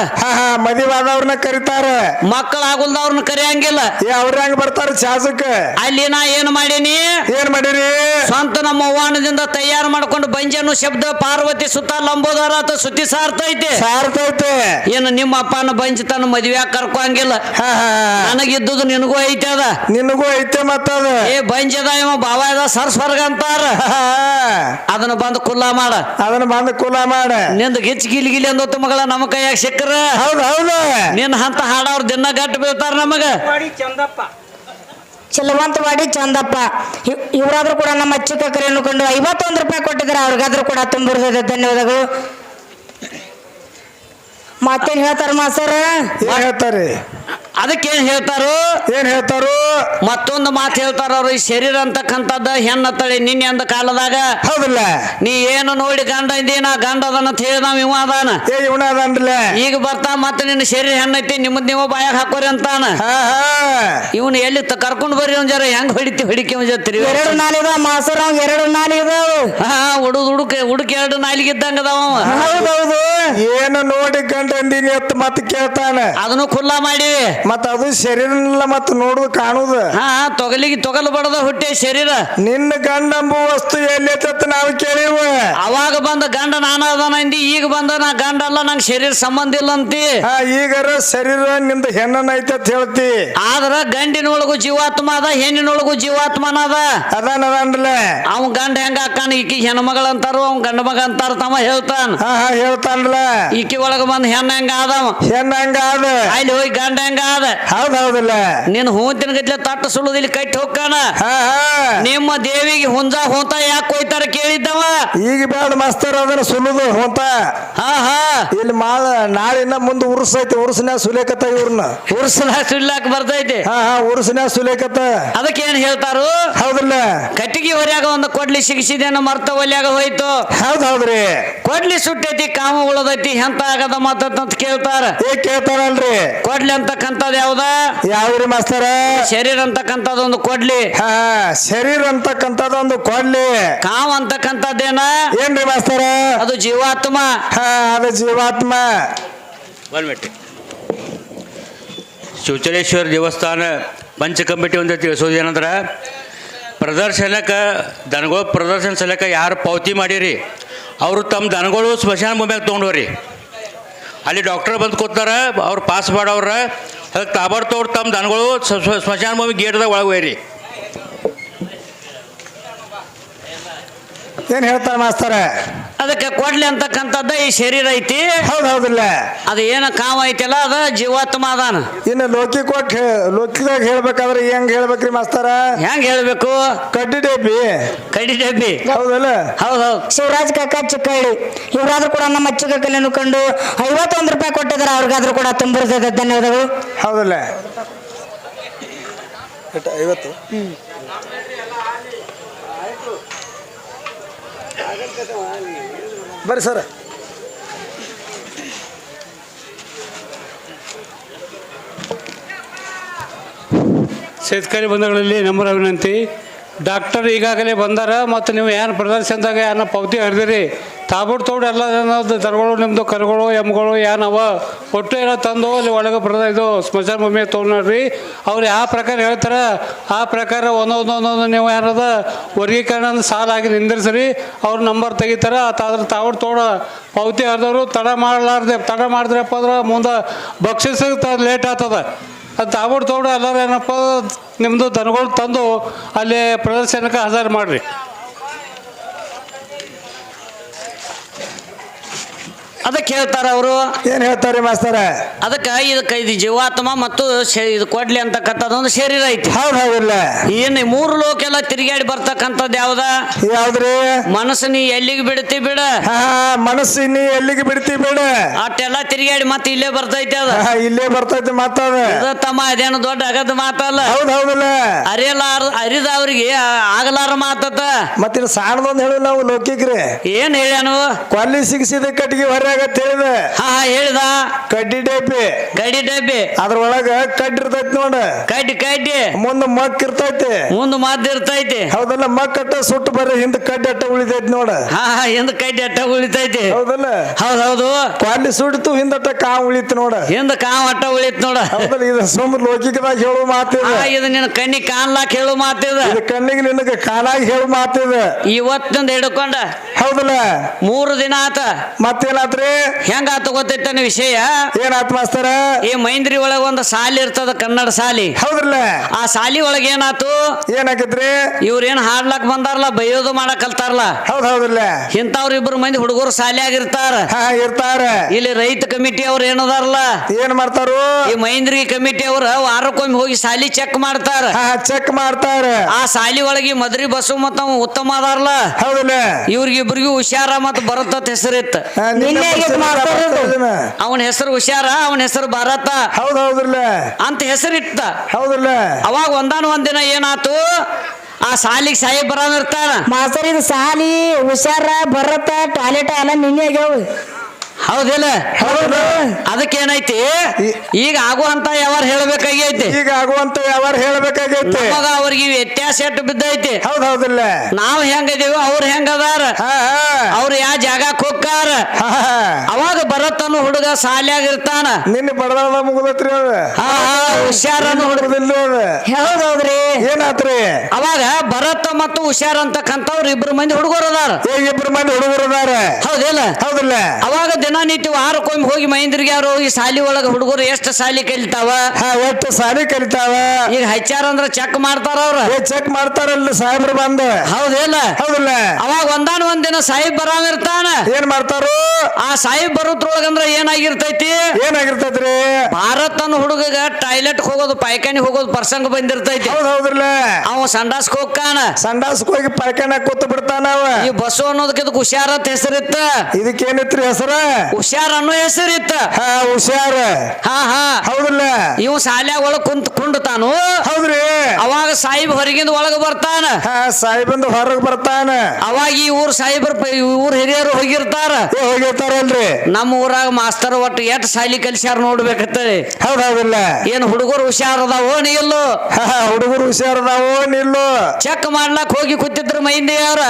ಮದುವೆ ಆದವ್ರನ್ನ ಕರಿತಾರ ಮಕ್ಕಳಾಗುಲ್ದವ್ರನ್ನ ಕರಿಯಂಗಿಲ್ಲ ಅವ್ರ ಹೆಂಗ್ ಬರ್ತಾರ ಚಾಸಕ್ ಅಲ್ಲಿ ನಾ ಏನ್ ಮಾಡೀನಿ ಸ್ವಂತ ನಮ್ಮ ಅವ್ವಾನದಿಂದ ತಯಾರು ಮಾಡ್ಕೊಂಡು ಬಂಜನ್ನು ಶಬ್ದ ಪಾರ್ವತಿ ಸುತ್ತ ಲಂಬೋದರ ಅಥವಾ ಸುತ್ತಿ ಸಾರ್ತೈತೆ ಏನು ನಿಮ್ಮ ಅಪ್ಪನ ಬಂಜ್ ತನ್ನ ಮದ್ವೆ ಕರ್ಕೊಂಗಿಲ್ಲ ನನಗಿದ್ದುದು ನಿನಗೂ ಐತೆ ಅದ ನಿನಗೂ ಐತೆ ಮತ್ತದ ಬಂಜದ ಇವ ಬಾವ ಅದ ಸರ್ಸ್ವರ್ಗ ಅಂತಾರ ಅದನ್ನ ಬಂದು ಕುಲ್ಲಾ ಮಾಡ ನಿಂದ ಗಿಚ್ ಗಿಲಿ ಅಂದೊತ್ತು ಮಗಳ ನಮ್ಮ ಕೈಯಾಗ ಸಿಕ್ಕರ ಹೌದು ನಿನ್ನ ಹಂತ ಹಾಡವ್ರ ದಿನ ಗಟ್ಟು ಬೀಳ್ತಾರ ನಮಗ ಚೆಲುವಂತವಾಡಿ ಚಂದಪ್ಪ ಇವರಾದ್ರೂ ಕೂಡ ನಮ್ಮ ಚಿಕ್ಕ ಕರೆಯನ್ನು ಕೊಂಡು 51 ರೂಪಾಯಿ ಕೊಟ್ಟಿದ್ದಾರೆ ಅವ್ರಿಗಾದ್ರೂ ಕೂಡ ತುಂಬ ಧನ್ಯವಾದಗಳು ಮತ್ತೇನ್ ಹೇಳ್ತಾರ ಮಾಸ್ತರ್ ಹೇಳ್ತಾರೆ ಅದಕ್ಕೇನ್ ಹೇಳ್ತಾರು ಮತ್ತೊಂದು ಮಾತು ಹೇಳ್ತಾರ ಅವ್ರು ಈ ಶರೀರ ಅಂತಕ್ಕಂಥದ್ದು ಹೆಣ್ಣ ತಳಿ ನಿನ್ನೆ ಅಂದ ಕಾಲದಾಗ ಹೌದಲ್ಲ ನೀ ಏನು ನೋಡಿ ಗಂಡ ಇಂದೇನ ಗಂಡ ಅದನ್ನ ಹೇಳಿದ ಇವ ಅದಾನ ಈಗ ಬರ್ತಾ ಮತ್ತೆ ನಿನ್ನ ಶರೀರ ಹೆಣ್ಣೈತಿ ನಿಮ್ಮದ್ ನೀವು ಬಾಯಾಗ ಹಾಕೋರಿ ಅಂತಾನ ಇವನು ಎಲ್ಲಿ ಕರ್ಕೊಂಡ್ ಬರ್ರಿ ಒಂದ್ ಜರ ಹೆಂಗ್ ಹೊಡಿಕೆ ಜೊತ್ರಿ 2 ನಾಲಿದ ಮಾಸ್ತರ್ 2 ನಾಲಿದಾವ ಹುಡುಕ 2 ನಾಲಿಗೆ ಇದ್ದಂಗ ಅದಾವ ಹೌದೌದು ಏನು ನೋಡಿ ಗಂಡ ಅಂದಿನಿ ಅಂತ ಮತ್ತೆ ಕೇಳ್ತಾನ ಅದನ್ನು ಖುಲ್ಲಾ ಮಾಡಿವಿ ಮತ್ತ ಅದು ಶರೀರ ಮತ್ ನೋಡುದು ಕಾಣುದು ತೊಗಲು ಬಡದ ಹುಟ್ಟೆ ಶರೀರ ನಿನ್ನ ಗಂಡ ಎಂಬ ವಸ್ತು ಎಲ್ಲಿ ನಾವು ಕೇಳಿವ ಅವಾಗ ಬಂದ ಗಂಡ ನಾನದನ ಅಂದಿ ಈಗ ಬಂದ ನಾ ಗಂಡ ಅಲ್ಲ ನಂಗೆ ಶರೀರ ಸಂಬಂಧ ಇಲ್ಲ ಅಂತಿ ಈಗರ ಶರೀರ ನಿಂದ ಹೆಣ್ಣನ ಐತೆ ಅಂತ ಹೇಳ್ತಿ ಆದ್ರ ಗಂಡಿನೊಳಗು ಜೀವಾತ್ಮ ಅದ ಹೆಣ್ಣಿನೊಳಗು ಜೀವಾತ್ಮನ ಅದಾನಲ್ಲ ಅವ್ ಗಂಡ ಹೆಂಗ ಅಕ್ಕಾನ ಈಕಿ ಹೆಣ್ಮಗಳ ಅಂತಾರು ಅವ್ ಗಂಡ ಮಗ ಅಂತಾರ ತಮ್ಮ ಹೇಳ್ತಾನಲ್ಲ ಈಕಿ ಒಳಗ ಬಂದ್ ಹೆಣ್ಣ ಹೆಂಗ ಆದ ಅಲ್ಲಿ ಹೋಗಿ ಗಂಡ ಹೆಂಗ ಆದ ಹೌದೌದಿಲ್ಲ ನೀನ್ ಹೂಂತಿನ ಗಟ್ಲೆ ತಟ್ಟ ಸುಳುದಿಲ್ಲ ಕಟ್ಟಿ ಹೋಗ್ಕಾನ ನಿಮ್ಮ ದೇವಿಗೆ ಹೊಂತ ಯಾಕೆ ಹೋಯ್ತಾರ ಕೇಳಿದ್ದವ ಈಗ ಬೇಡ ಮಾಸ್ತರ್ ಅದನ್ನ ಸುಳುದು ಹೊಂತ ಇಲ್ಲಿ ನಾಳಿನ ಮುಂದೆ ಉರ್ಸ್ ಐತಿ ಉರ್ಸ್ನ್ಯಾಗ ಸುಲೇಕತ್ತ ಇವ್ರನ್ನ ಉರ್ಸ್ನ್ಯಾಗ ಸುಲ್ಲಾಕ ಬರ್ತೈತಿ ಉರ್ಸ್ನ್ಯಾಗ ಸುಲೇಕತ್ತ ಅದಕ್ಕೆ ಏನ್ ಹೇಳ್ತಾರು ಹೌದಲ್ಲ ಕಟ್ಟಿಗೆ ಹೊರ್ಯಾಗ ಒಂದು ಕೊಡ್ಲಿ ಸಿಗಿಸಿದೇನ ಮರ್ತ ಒಲ್ಯಾಗ ಹೋಯ್ತು ಹೌದೌದ್ರಿ ಕೊಡ್ಲಿ ಸುಟ್ಟೈತಿ ಕಾಮ ಉಳದೈತಿ ಎಂತ ಆಗದ ಮಾತಂತ ಕೇಳ್ತಾರ ಕೇಳ್ತಾರಲ್ರಿ ಕೊಡ್ಲಿ ಅಂತಕ್ಕಂಥದ್ ಯಾವ್ದ್ರಿ ಮಾಸ್ತರ ಶರೀರ ಅಂತಕ್ಕಂಥದ್ದು ಒಂದು ಕೊಡ್ಲಿ ಶರೀರ ಅಂತಕ್ಕಂಥದ್ದು ಕೊಡ್ಲಿ ಕಾಮ ಅಂತಕ್ಕಂಥದ್ದೇನ ಏನ್ರಿ ಮಾಸ್ತರ ಅದು ಜೀವಾತ್ಮ ಅದು ಜೀವಾತ್ಮ ಬಂದ್ಬಿಟ್ಟು ಶಿವಚರೇಶ್ವರ ದೇವಸ್ಥಾನ ಪಂಚ ಕಮಿಟಿ ಒಂದು ತಿಳಿಸೋದು ಏನಂದ್ರೆ ಪ್ರದರ್ಶನಕ್ಕೆ ದನಗಳು ಪ್ರದರ್ಶನ ಸಲಕ್ಕೆ ಯಾರು ಪಾವತಿ ಮಾಡಿರಿ ಅವರು ತಮ್ಮ ದನಗಳು ಸ್ಮಶಾನ ಭೂಮಿಯಾಗ ತೊಗೊಂಡವ್ರಿ ಅಲ್ಲಿ ಡಾಕ್ಟರ್ ಬಂದು ಕೂತಾರ ಅವ್ರು ಪಾಸ್ ಮಾಡವ್ರ ಅದಕ್ಕೆ ತಾಬಡ್ತವ್ರು ತಮ್ಮ ದನಗಳು ಸ್ಮಶಾನ ಭೂಮಿ ಗೇಟ್ದಾಗ ಒಳಗೆ ಹೋಯ್ರಿ. ಏನ್ ಹೇಳ್ತಾರ ಮಾಸ್ತರ? ಅದಕ್ಕೆ ಕೊಡ್ಲಿ ಅಂತಕ್ಕಂಥದ್ದು ಈ ಶರೀರ ಐತಿ. ಹೌದಿಲ್ಲ, ಅದು ಏನ ಕಾಮ ಐತಲ್ಲ ಅದ ಜೀವಾತ್ಮ ಅದಾನ. ಇನ್ನು ಲೋಕಿದಾಗ ಹೇಳ್ಬೇಕಾದ್ರೆ ಹೆಂಗ್ ಹೇಳ್ಬೇಕ್ರಿ ಮಾಸ್ತರ? ಹೆಂಗ್ ಹೇಳ್ಬೇಕು? ಕಡ್ಡಿ ಡಬ್ಬಿ. ಹೌದಲ್ಲ? ಹೌದೌದು. ಶಿವರಾಜ್ ಕಾಕ ಚಿಕ್ಕಹಳ್ಳಿ ಇವರಾದ್ರೂ ಕೂಡ ನಮ್ಮ ಅಚ್ಚುಗ ಕಲೆಯನ್ನು ಕಂಡು 51 ರೂಪಾಯಿ ಕೊಟ್ಟಿದ್ದಾರೆ. ಅವ್ರಿಗಾದ್ರೂ ಕೂಡ ತುಂಬ ಧನ್ಯವಾದಗಳು. ಹೌದಲ್ಲ? 50. ಬರ್ರಿ ಸರ್. ಶೇತಕರಿ ಬಂಧುಗಳಲ್ಲಿ ನಮ್ಮರ ವಿನಂತಿ, ಡಾಕ್ಟರ್ ಈಗಾಗಲೇ ಬಂದಾರ ಮತ್ತು ನೀವು ಏನು ಪ್ರದರ್ಶನದಾಗ ಏನೋ ಪಾವತಿ ಹರಿದಿರಿ ತಾಬೂಡ್ ತೋಡು ಎಲ್ಲ ಏನದು ದನಗಳು ನಿಮ್ಮದು ಕರುಗಳು ಎಮ್ಗಳು ಏನವ ಒಟ್ಟು ಏನೋ ತಂದು ಅಲ್ಲಿ ಒಳಗೆ ಇದು ಸ್ಮಶಾನ ಭೂಮಿ ತೊಗೊಂಡ್ರಿ. ಅವ್ರು ಯಾವ ಪ್ರಕಾರ ಹೇಳ್ತಾರೆ ಆ ಪ್ರಕಾರ ಒಂದೊಂದೊಂದೊಂದು ನೀವು ಏನದ ವರ್ಗೀಕರಣ ಸಾಲಾಗಿ ನಿಂದಿರ್ಸ್ರಿ. ಅವ್ರ ನಂಬರ್ ತೆಗಿತಾರೆ. ಅದ್ರ ತಾಬೂಡ್ ತೋಡು ಪಾವತಿ ಹರಿದವರು ತಡ ಮಾಡಿದ್ರಪ್ಪ ಅಂದ್ರೆ ಮುಂದೆ ಬಕ್ಷಿಸಕ್ಕೆ ಲೇಟ್ ಆಗ್ತದ. ಅದು ತಾಬೂಡ್ ತೋಡು ಎಲ್ಲರೂ ಏನಪ್ಪ ನಿಮ್ಮದು ದನಗಳು ತಂದು ಅಲ್ಲಿ ಪ್ರದರ್ಶನಕ್ಕೆ ಹಾಜರು ಮಾಡಿರಿ. ಅದಕ್ಕೆ ಹೇಳ್ತಾರ ಅವರು. ಏನ್ ಹೇಳ್ತಾರೆ ಮಾಸ್ತರ? ಅದಕ್ಕೆ ಇದು ಜೀವಾತ್ಮ ಮತ್ತು ಇದು ಕೊಡ್ಲಿ ಅಂತಕ್ಕಂಥದ್ದೊಂದು ಶರೀರ ಐತಿ. ಹೌದಿಲ್ಲ? ಏನು 3 ಲೋಕ ಎಲ್ಲ ತಿರುಗಾಡಿ ಬರ್ತಕ್ಕಂಥದ್ದು ಯಾವ್ದ್ರಿ? ಮನಸ್ಸು ನೀ ಎಲ್ಲಿಗೆ ಬಿಡ್ತಿ ಬಿಡ. ಮನಸ್ಸು ನೀ ಎಲ್ಲಿಗೆ ಬಿಡ್ತಿ ಬಿಡ. ಅಷ್ಟೆಲ್ಲ ತಿರುಗಾಡಿ ಮತ್ತೆ ಇಲ್ಲೇ ಬರ್ತೈತಿ. ಅದ ಇಲ್ಲೇ ಬರ್ತೈತಿ ಮಾತದ. ತಮ್ಮ ಅದೇನು ದೊಡ್ಡ ಆಗದ ಮಾತಲ್ಲ. ಹೌದಲ್ಲ? ಅರಿದವ್ರಿಗೆ ಆಗಲಾರ ಮಾತದ. ಮತ್ತೆ ಸಾಣದೊಂದು ಹೇಳಿ ನಾವು ಲೋಕಿಕ್ರಿ ಏನ್ ಹೇಳ್ಯಾನು? ಕೊಲ್ಲಿ ಸಿಗಿಸಿದ ಕಟ್ಟಿಗೆ ಹೊರಗೆ ಹೇಳಿದ. ಹೇಳಿದ ಕಡ್ಡಿ ಡಬ್ಬಿ ಅದ್ರೊಳಗ ಕಡ್ಡಿ ಇರ್ತೈತಿ ನೋಡ. ಕಡ್ಡಿ ಮುಂದ ಮಕ್ ಇರ್ತೈತಿ, ಮುಂದ ಮದ್ದು ಇರ್ತೈತಿ. ಹೌದಲ್ಲ? ಮಕ್ ಅಟ್ಟ ಸುಟ್ಟು ಬರ್ರಿ ಹಿಂದ ಕಡ್ಡಿ ಅಟ್ಟ ಉಳಿತೈತಿ ನೋಡ. ಹಿಂದ ಕಡ್ಡಿ ಅಟ್ಟ ಉಳಿತೈತಿ. ಹೌದಲ್ಲ? ಹೌದು. ಕ್ವಾಲಿ ಸುಡಿತು ಹಿಂದಟ್ಟ ಕಾವು ಉಳಿತು ನೋಡ. ಹಿಂದ ಕಾವು ಅಟ್ಟ ಉಳಿತು ನೋಡ. ಹೌದಲ್ಲ? ಇದು ಸುಮ್ಮ ಲೋಕಿಕದಾಗ ಹೇಳು ಮಾತಿದ. ಇದು ನಿನ್ನ ಕಣ್ಣಿಗೆ ಕಾಣ್ಲಾಕ್ ಹೇಳು ಮಾತಿದ. ಇದು ಕಣ್ಣಿಗೆ ನಿನಗೆ ಕಾಲಾಗಿ ಹೇಳು ಮಾತಿದ. ಇವತ್ತಿಂದ ಹಿಡ್ಕೊಂಡ. ಹೌದಲ್ಲ? 3 ದಿನ ಆತ. ಮತ್ತೇನಾತ್ರಿ? ಹೆಂಗಾತ ಗೊತ್ತೈತನ ವಿಷಯ? ಏನಾತ್ ಮಾಸ್ತರ? ಈ ಮೈಂದ್ರಿ ಒಳಗ ಒಂದು ಸಾಲಿ ಇರ್ತದ, ಕನ್ನಡ ಸಾಲಿ. ಹೌದಲ್ಲ? ಆ ಸಾಲಿ ಒಳಗ ಏನಾತು? ಏನಾಗಿದ್ರಿ? ಇವ್ರೇನ್ ಹಾಡ್ಲಾಕ್ ಬಂದಾರಲ್ಲ, ಬೈಯೋದು ಮಾಡಕ್ ಕಲ್ತಾರಲ್ಲ. ಹೌದಲ್ಲ? ಇಂಥವ್ರ 2 ಮಂದಿ ಹುಡುಗರು ಸಾಲಿಯಾಗ ಇರ್ತಾರ. ಇಲ್ಲಿ ರೈತ ಕಮಿಟಿ ಅವ್ರು ಏನದಾರಲ್ಲ, ಏನ್ ಮಾಡ್ತಾರು? ಈ ಮೈಂದ್ರಿ ಕಮಿಟಿ ಅವ್ರ ವಾರಕ್ಕೊಮ್ಮೆ ಹೋಗಿ ಸಾಲಿ ಚೆಕ್ ಮಾಡ್ತಾರ. ಆ ಸಾಲಿ ಒಳಗೆ ಮದ್ರಿ ಬಸವ ಮತ್ತ ಉತ್ತಮ ಅದಾರಲ್ಲ. ಹೌದಲ್ಲ? ಇವ್ರಿಗಿಬ್ರಿಗೂ ಹುಷಾರ ಮತ್ ಭರತ ಹೆಸರಿತ್ತ. ಅವನ ಹೆಸರು ಹುಷಾರ, ಅವನ ಹೆಸರು ಭಾರತ. ಹೌದೌದ್ರಲ್ಲ ಅಂತ ಹೆಸರಿಟ್ಟ. ಹೌದಲ್ಲ? ಅವಾಗ ಒಂದಿನ ಏನಾತು, ಆ ಸಾಲಿಗೆ ಸಾಯಿ ಬರೋರ್ತಾನ. ಮಾಸ್ತರ್ ಇದು ಸಾಲಿ ಹುಷಾರ ಭರತ ಟಾಯ್ಲೆಟ್ ಎಲ್ಲ ನಿನ್ನೆ ಆಗ್ಯಾವ. ಹೌದಿಲ್ಲ? ಹೌದು. ಅದಕ್ಕೇನೈತಿ, ಈಗ ಆಗುವಂತ ಯಾವಾರ ಹೇಳ್ಬೇಕಾಗೈತಿ. ನಮಗ ಅವ್ರಿಗೆ ವ್ಯತ್ಯಾಸ ಎಟ್ಟು ಬಿದ್ದೈತಿ. ಹೌದೌದಿಲ್ಲ? ನಾವ್ ಹೆಂಗದೀವಿ, ಅವ್ರು ಹೆಂಗದಾರ, ಅವ್ರು ಯಾವ ಜಾಗಕ್ಕೆ ಹೋಗ್ತಾರ. ಅವಾಗ ಬರತ್ತನ್ನು ಹುಡುಗ ಸಾಲಿಯಾಗ ಇರ್ತಾನ. ನಿನ್ನೆ ಬಡದಾದ ಮುಗುದತ್ರಿ ಅದ. ಹುಷಾರನ್ನು ಹುಡುಗದಿಲ್ಲ. ಹೌದೌದ್ರಿ. ಏನಾತ್ರಿ? ಅವಾಗ ಭರತ ಮತ್ತು ಹುಷಾರ್ ಅಂತಕ್ಕಂಥವ್ರು 2 ಮಂದಿ ಹುಡುಗರು ಅದಾರ. 2 ಮಂದಿ ಹುಡುಗರು ಅದಾರ. ಹೌದಿಲ್ಲ? ಹೌದಿಲ್ಲ? ಅವಾಗ ದಿನನಿತ್ಯ ವಾರಕ್ಕೊಮ್ಮೆ ಹೋಗಿ ಮಹೇಂದ್ರಿಗೆ ಅವ್ರು ಹೋಗಿ ಸಾಲಿ ಒಳಗ ಹುಡುಗರು ಎಷ್ಟು ಸಾಲಿ ಕಲಿತಾವ, ಎಷ್ಟು ಸಾಲಿ ಕಲಿತಾವ. ಈಗ ಹಚ್ಚಾರ ಅಂದ್ರ ಚೆಕ್ ಮಾಡ್ತಾರ. ಅವ್ರ ಚೆಕ್ ಮಾಡ್ತಾರಲ್ಲ ಸಾಹೇಬ್ರು ಬಂದ. ಹೌದಿಲ್ಲ? ಹೌದಿಲ್ಲ? ಅವಾಗ ಒಂದಿನ ಸಾಹಿಬ್ ಬರಾಮಿರ್ತಾನ. ಏನ್ ಮಾಡ್ತಾರು? ಆ ಸಾಹಿಬ್ ಬರೋದ್ರೊಳಗಂದ್ರ ಏನಾಗಿರ್ತೈತಿ? ಭಾರತನ ಹುಡುಗ ಟಾಯ್ಲೆಟ್ ಹೋಗೋದು, ಪಾಯ್ಖಾನಿ ಹೋಗೋದು ಪ್ರಸಂಗ ಬಂದಿರ್ತೈತಿ. ಹೌದೌದ್ರಲ್ಲ? ಅವ ಸಂಡಾಸ್ಕ್ ಹೋಗ್ತಾನ. ಸಂಡಾಸ್ಕ್ ಹೋಗಿ ಪಾಯ್ಖಾನ ಕೂತ್ ಬಿಡ್ತಾನ. ಈ ಬಸ್ಸು ಅನ್ನೋದಕ್ಕೆ ಹುಷಾರ ಅಂತ ಹೆಸರಿತ್ತ. ಇದಕ್ಕೇನಿತ್ರಿ ಹೆಸರ? ಹುಷಾರ್ ಅನ್ನೋ ಹೆಸರಿತ್ತ. ಹುಷಾರ. ಹೌದಲ್ಲ? ಇವ್ ಸಾಲ್ಯಾಗ ಒಳಗ್ ಕುಂಡ್ತಾನು. ಹೌದ್ರಿ? ಅವಾಗ ಸಾಹಿಬ್ ಹೊರಗಿಂದ ಒಳಗ ಬರ್ತಾನ. ಸಾಹಿಬಂದು ಹೊರಗ್ ಬರ್ತಾನ. ಅವಾಗ ಈ ಊರ್ ಸಾಹಿಬ್ರ ಊರ್ ಹಿರಿಯರು ಹೋಗಿರ್ತಾರಲ್ರಿ. ನಮ್ಮ ಊರಾಗ ಮಾಸ್ತರ್ ಒಟ್ಟು ಎಟ್ ಸಾಲಿ ಕಲ್ಸ್ಯಾರ ನೋಡ್ಬೇಕತ್ತೇಳಿ. ಹೌದೌದಿಲ್ಲ. ಏನ್ ಹುಡುಗರು ಹುಷಾರದಾವೋ ನೀ ಇಲ್ಲೋ? ಹುಡುಗರು ಹುಷಾರದಾವೋ ನಿಲ್ಲು ಚೆಕ್ ಮಾಡ್ಲಾಕ್ ಹೋಗಿ ಕೂತಿದ್ರು ಮೈಂದಿ ಅವ್ರ.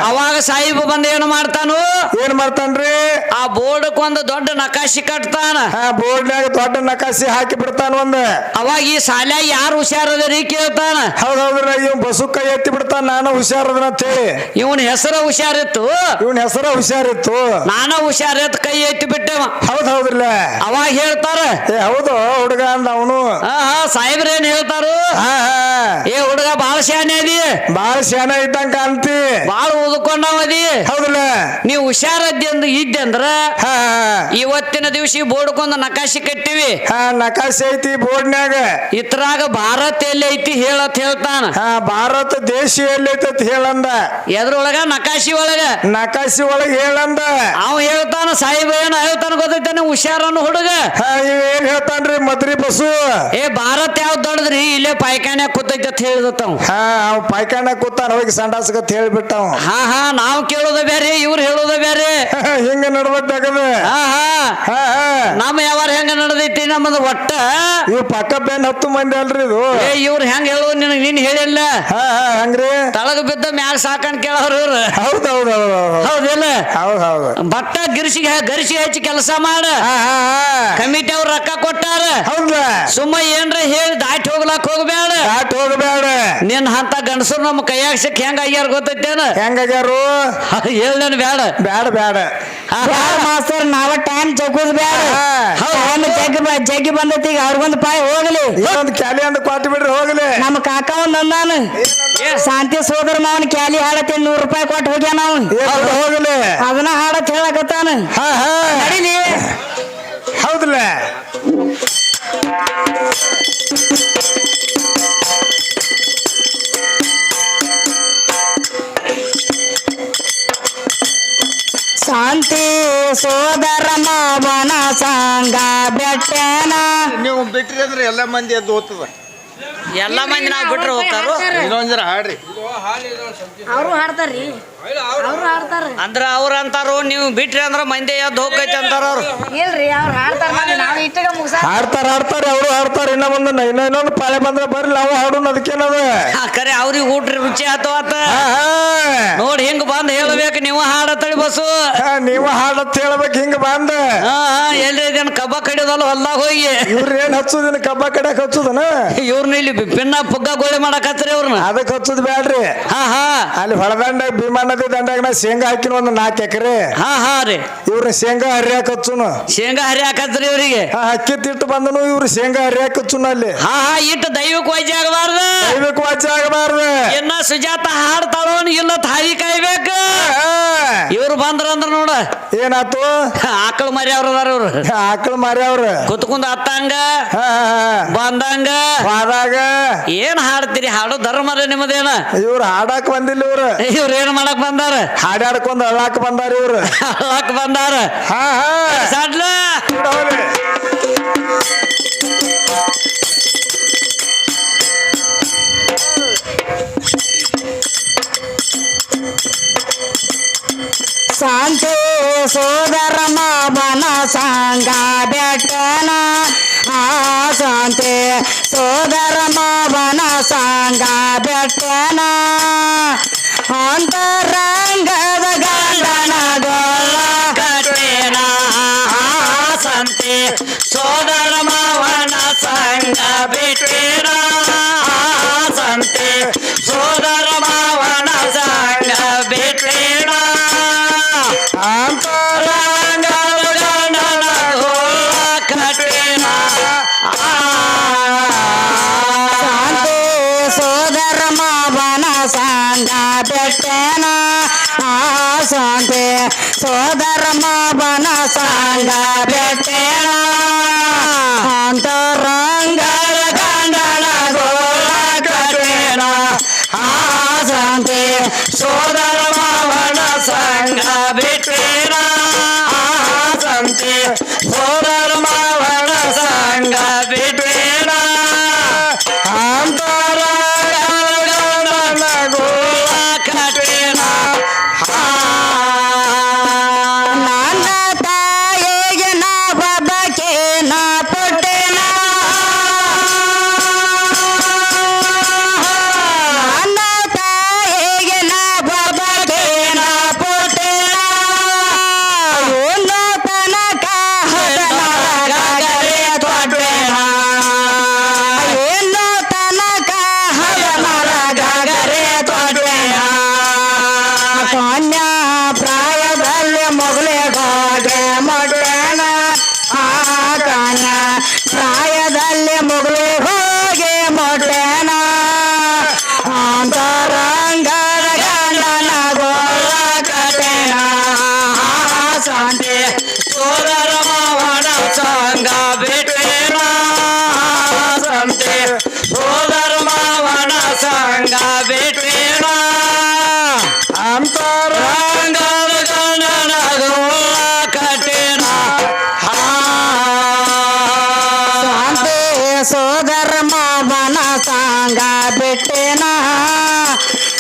ಅವಾಗ ಸಾಹಿಬ ಬಂದ ಏನ್ ಮಾಡ್ತಾನು? ಏನ್ ಮಾಡ್ತಾನ್ರಿ? ಆ ಬೋರ್ಡ್ಕ್ ಒಂದು ದೊಡ್ಡ ನಕಾಶಿ ಕಟ್ತಾನ. ಬೋರ್ಡ್ನಾಗ ದೊಡ್ಡ ನಕಾಶಿ ಹಾಕಿ ಬಿಡ್ತಾನ ಒಂದ್. ಅವಾಗ ಈ ಶಾಲ್ಯಾಗ ಯಾರು ಹುಷಾರದ್ರಿ ಕೇಳ್ತಾನ. ಹೌದೌದ್ರಿ. ಇವ್ ಬಸು ಕೈ ಎತ್ತಿ ಬಿಡ್ತಾನ, ನಾನು ಹುಷಾರದನ ಅಂತ ಹೇಳಿ. ಇವನ್ ಹೆಸರ ಹುಷಾರಿತ್ತು, ಇವನ್ ಹೆಸರ ಹುಷಾರಿತ್ತು, ನಾನ ಹುಷಾರಿತ್ ಕೈ ಎತ್ತಿ ಬಿಟ್ಟೆವ. ಹೌದೌದ್ರಲ್ಲ. ಅವಾಗ ಹೇಳ್ತಾರ, ಹೌದು ಹುಡುಗ ಅಂದ ಅವನು. ಸಾಹೇಬ್ರ ಏನ್ ಹೇಳ್ತಾರು? ಏ ಹುಡುಗ ಬಾಳ ಶಾನೆ ಅದಿ, ಬಾಳ ಶಾನೆ ಇದ್ದಂಗ ಕಾಣ್ತಿ, ಬಾಳ ಓದ್ಕೊಂಡವದಿ. ಹೌದಲ್ಲ. ನೀವು ಹುಷಾರದ್ದಿ ಇದ್ದೆ ಅಂದ್ರ ಇವತ್ತಿನ ದಿವಸ ಬೋರ್ಡ್ಕೊಂದು ನಕಾಶಿ ಕಟ್ಟಿವಿ. ನಕಾಶಿ ಐತಿ ಬೋರ್ಡ್ನ್ಯಾಗ. ಇತ್ರಾಗ ಭಾರತ ಎಲ್ಲಿ ಐತಿ ಹೇಳತ್ ಹೇಳ್ತಾನ. ಭಾರತ ದೇಶ ಎಲ್ಲಿ ಐತಿ ಹೇಳಂದ. ಎದ್ರೊಳಗ ನಕಾಶಿ ಒಳಗ, ನಕಾಶಿ ಒಳಗ ಹೇಳಂದ. ಅವ ಹೇಳ್ತಾನ, ಸಾಹಿಬ ಏನ ಹೇಳ್ತಾನ ಗೊತ್ತೈತಾನೆ? ಹುಷಾರನ್ನು ಹುಡುಗ ಏನ್ ಹೇಳ್ತಾನ್ರಿ ಮದ್ರಿ ಬಸ್ಸು? ಏ ಭಾರತ ಯಾವ್ದು ದೊಡ್ಡದ್ರಿ, ಇಲ್ಲೇ ಪಾಯ್ಕಾನೆ ಕೂತೈತಿ ಅಂತ ಹೇಳಿದತ್ತ. ಅವ್ ಪಾಯ್ಕಾನ ಕೂತಾನ, ಹೋಗಿ ಸಂಡಾಸಗತ್ ಹೇಳ್ಬಿಟ್ಟವ. ನಾವು ಕೇಳೋದ ಬೇರೆ, ಇವ್ರು ಹೇಳೋದ ಬೇರೆ. ಹಿಂಗ ನಡ್ದಾಗದ. ನಮ್ಮ ಯಾವಾರ ಹೆಂಗ ನಡ್ದೈತಿ ನಮ್ಮದು ಒಟ್ಟ. ಇವ್ ಪಕ್ಕ ಬೆನ್ 10 ಮಂದಿ ಅಲ್ರಿ ಇದು. ಇವ್ರು ಹೆಂಗ ಹೇಳುವ ನಿನಗ್ ನೀನ್ ಹೇಳಿಲ್ಲ. ಹಂಗ್ರಿ ತಳಗ ಬಿದ್ದ ಮ್ಯಾಗ ಸಾಕಣ್ ಕೇಳವ್ರ ಇವ್ರು. ಹೌದೌದೌದು. ಹೌದಿಲ್ಲ? ಹೌದೌದು. ಬಟ್ಟ ಗರಿಸಿ ಹಚ್ಚಿ ಕೆಲಸ ಮಾಡ. ಕಮಿಟಿ ಅವ್ರ ರೊಕ್ಕ ಕೊಟ್ಟಾರ. ಹೌದ. ಸುಮ್ಮ ಏನ್ರ ಹೇಳಿ ದಾಟಿ ಹೋಗ್ಲಾಕ್ ಹೋಗ್ಬೇಡ. ದಾಟಿ ಹೋಗ್ಬೇಡ. ನಿನ್ ಅಂತ ಗಂಡಸರು ನಮ್ಮ ಕೈಯಾಗ ಸಿಕ್ಕ ಹೆಂಗ ಆಗ್ಯಾರ ಗೊತ್ತೈತೇನ? ಹೆಂಗಾಗ್ಯಾರು ಹೇಳ್ದೇನು ಬೇಡ. ಬ್ಯಾಡ ಬ್ಯಾಡ ಮಾಸ್ತರ್ ನಾವ ಟೈಮ್ ಜಗ್ಗುದ್ ಬೇಡ. ಜಗ್ಗಿ ಬಂದೈತಿ, ಈಗ ಅವ್ರಿಗೊಂದು ಪಾಯ್ ಹೋಗ್ಲಿ. ಇನ್ನೊಂದು ಕ್ಯಾಲಿ ಅಂದ ಕೊಟ್ಟು ಬಿಡ್ರಿ ಹೋಗ್ಲಿ. ನಮ್ಮ ಕಾಕ ಒಂದ್ ಅಂದಾನ, ಶಾಂತಿ ಸೋದರ ಮಾವನ್ ಕ್ಯಾಲಿ ಹಾಡತ್ತೆ 100 ರೂಪಾಯಿ ಕೊಟ್ಟು ಹೋಗ್ಯ ನಾವು. ಹೋಗ್ಲಿ ಅದನ್ನ ಹಾಡತ್ ಹೇಳಕತ್ತಾನ. ನಡೀಲಿ. ಹೌದಲ್ಲ. ಶಾಂತಿ ಸೋದರ ಮಾವನ ಸಂಗ ಬೆಟ್ಟನ. ನೀವು ಬಿಟ್ರಿ ಅಂದ್ರೆ ಎಲ್ಲ ಮಂದಿ ಎದ್ದು ಹೋಗ್ತದ. ಎಲ್ಲ ಮಂದಿ ನಾವು ಬಿಟ್ರೆ ಹೋಗ್ತಾರು. ಇನ್ನೊಂದ್ರ ಹಾಡ್ರಿ. ಅವರು ಹಾಡ್ತಾರ್ರಿ, ಅವ್ರು ಹಾಡ್ತಾರ. ಅಂದ್ರ ಅವ್ರ ಅಂತಾರು, ನೀವು ಬಿಟ್ರಿ ಅಂದ್ರ ಮಂದಿ ಎದ್ದು ಹೋಗೈತಿ ಅಂತಾರ ಅವ್ರು. ಇಲ್ರಿ, ಅವ್ರು ಹಾಡ್ತಾರ. ನಾವು ಇಟ್ಟಗ ಮುಗಿಸ ಹಾಡ್ತಾರ ಅವರು ಹಾಡ್ತಾರ. ಇನ್ನೊಂದು ಪಾಳೆ ಬಂದ್ರೆ ಬರ್ರಿ ನಾವು ಹಾಡೋಣ. ಅದಕ್ಕೇನದ ಕರೆ ಅವ್ರಿಗೆ ಊಟ್ರಿ ರುಚಿ ಆತ ನೋಡಿ. ಹಿಂಗ ಬಂದ್ ಹೇಳ್ಬೇಕು, ನೀವು ಹಾಡತ್ತಳಿ ಬಸ್ಸು. ನೀವು ಹಾಡತ್ ಹೇಳ್ಬೇಕು ಹಿಂಗ ಬಂದ. ಎಲ್ರಿ ಇದೇನು ಕಬ್ಬ ಕಡಿಯೋದಲ್ಲ ಹೊಲ್ದಾಗ ಹೋಗಿ. ಇವ್ರ ಏನ್ ಹಚ್ಚುದಿನ ಕಬ್ಬ ಕಡಿಯಕ್ ಹಚ್ಚುದನ? ಇವ್ರನ್ನ ಇಲ್ಲಿ ಪಿನ್ನ ಪುಗ್ಗ ಗೋಳಿ ಮಾಡಕ್ ಹಚ್ಚ್ರಿ ಅವ್ರನ್ನ. ಅದಕ್ಕೆ ಹಚ್ಚುದ್ ಬ್ಯಾಡ್ರಿ. ಅಲ್ಲಿ ಹೊಳದಂಡ ಭೀಮಾ ನದಿ ದಂಡಾಗ ನಾ ಶೇಂಗಾ ಹಾಕಿನ ಒಂದು 4 ಎಕರೆ. ರೀ ಇವ್ರ ಶೇಂಗಾ ಹರಿಯಾಕ ಹಚ್ಚುನು. ಶೇಂಗಾ ಹರಿಯಾಕ ಹಚ್ಚ್ರಿ ಇವ್ರಿಗೆ. ಅಕ್ಕಿ ತಿಟ್ಟು ಬಂದನು ಇವ್ರು ಶೇಂಗಾ ಹರಿಯಾಕ ಹಚ್ಚುನ. ಅಲ್ಲಿ ಇಟ್ಟು ದೈವಕ್ಕೆ ವಾಜ್ಯ ಆಗಬಾರ್ದು, ದೈವಕ್ಕೆ ವಾಚ್ಯ ಆಗಬಾರ್ದು. ಇನ್ನ ಸುಜಾತ ಹಾಡ್ತಾಳೋನ್ ಇಲ್ಲ ತಾಯಿ ಕಾಯ್ಬೇಕು. ಇವ್ರು ಬಂದ್ರಂದ್ರ ನೋಡ ಏನಾತು? ಆಕಳ ಮರಿ ಅವ್ರದಾರ ಇವ್ರು. ಆಕಳ ಮಾರಿ ಅವ್ರ ಕುತ್ಕೊಂಡ್ ಹತ್ತಂಗ ಬಂದಂಗ ಆದಾಗ ಏನ್ ಹಾಡ್ತೀರಿ? ಹಾಡೋ ಧರ್ಮರ ನಿಮ್ಮದೇನ? ಇವ್ರು ಹಾಡಾಕ್ ಬಂದಿಲ್ಲ. ಇವ್ರ ಏನ್ ಮಾಡಕ್ ಬಂದಾರ? ಹಾಡ್ಯಾಡ್ಕೊಂಡ್ ಅಳಾಕ್ ಬಂದಾರ ಇವ್ರು. ಅಳಾಕ್ ಬಂದಾರ. ಸಡ್ಲ ಶಾಂತಿ ಸೋದರ ಮಾವನ ಸಂಗ ಬೆಟ್ಟನ. ಶಾಂತಿ ಸೋದರ ಮಾವನ ಸಂಗ ಬೆಟ್ಟನ. ಅಂತರಂಗದ ಗಂಡನ ಗೋಳ ಕಟ್ಟೇನ. ಶಾಂತಿ ಸೋದರ ಮಾವನ ಸಂಗ ಬಿಟ್ಟೇನ. ಶಾಂತಿ ಸೋದರ ಮಾವನ ಸಂಗ ಬಿಟ್ಟೇನ. ಅಂತರಂಗದ ಗಂಡನ ಗೋಳ ಕಟ್ಟೇನ. ಶಾಂತಿ ಸೋದರ ಮಾವನ ಸಂಗ ಬೆಟ್ಟನ. ಶಾಂತಿ ಸೋದರ ಮಾವನ ಸಂಗ ಬೆಟ್ಟನ. ಅಂತರಂಗದ ಗಂಡನ ಗೋಳ ಕಟ್ಟೇನ. ಶಾಂತಿ ಸೋದರ ಮಾವನ ಸಂಗ ಬಿಟ್ಟೇನ. ಶಾಂತಿ ಸೋದರ ಮಾವನ ಸಂಗ ಬಿಟ್ಟೇನ. ಅಂತರಂಗದ ಗೋಳ ಕಟ್ಟೇನ. ನನ್ನ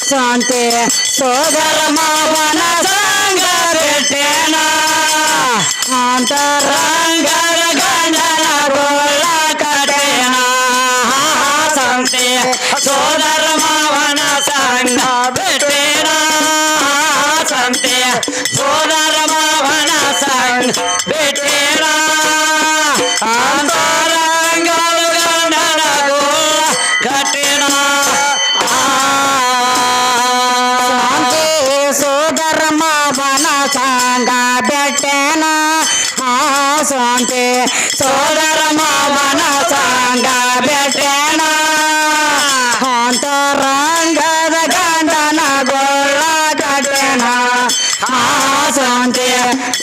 ಶಾಂತಿ ಸೋದರ ಮಾವನ ಸಂಗ ಬೆಟ್ಟೇನ ಅಂತರಂಗದ ಗಂಡನ ಗೋಳ ಕಟೇನ ಸಂತೆ ಸೋದರ ಮಾವನ ಸಂಗ ಬೆಟ್ಟೇನ ಸಂತೆ ಸೋದರ ಮಾವನ ಸಂಗ ಬೆಟ್ಟೇನ ಅಂತರಂಗದ ಗಂಡನ ಗೋಳ ಕಟೇನ ಶಾಂತಿ ಸೋದರ ಮಾವನ ಸಂಗ ಬೆಟ್ಟೇನ ಶಾಂತಿ ಸೋದರ ಮಾವನ ಸಂಗ ಬೆಟ್ಟೇನ ಅಂತರಂಗದ ಗಂಡನ ಗೋಳ ಕಟೇನ ಶಾಂತಿ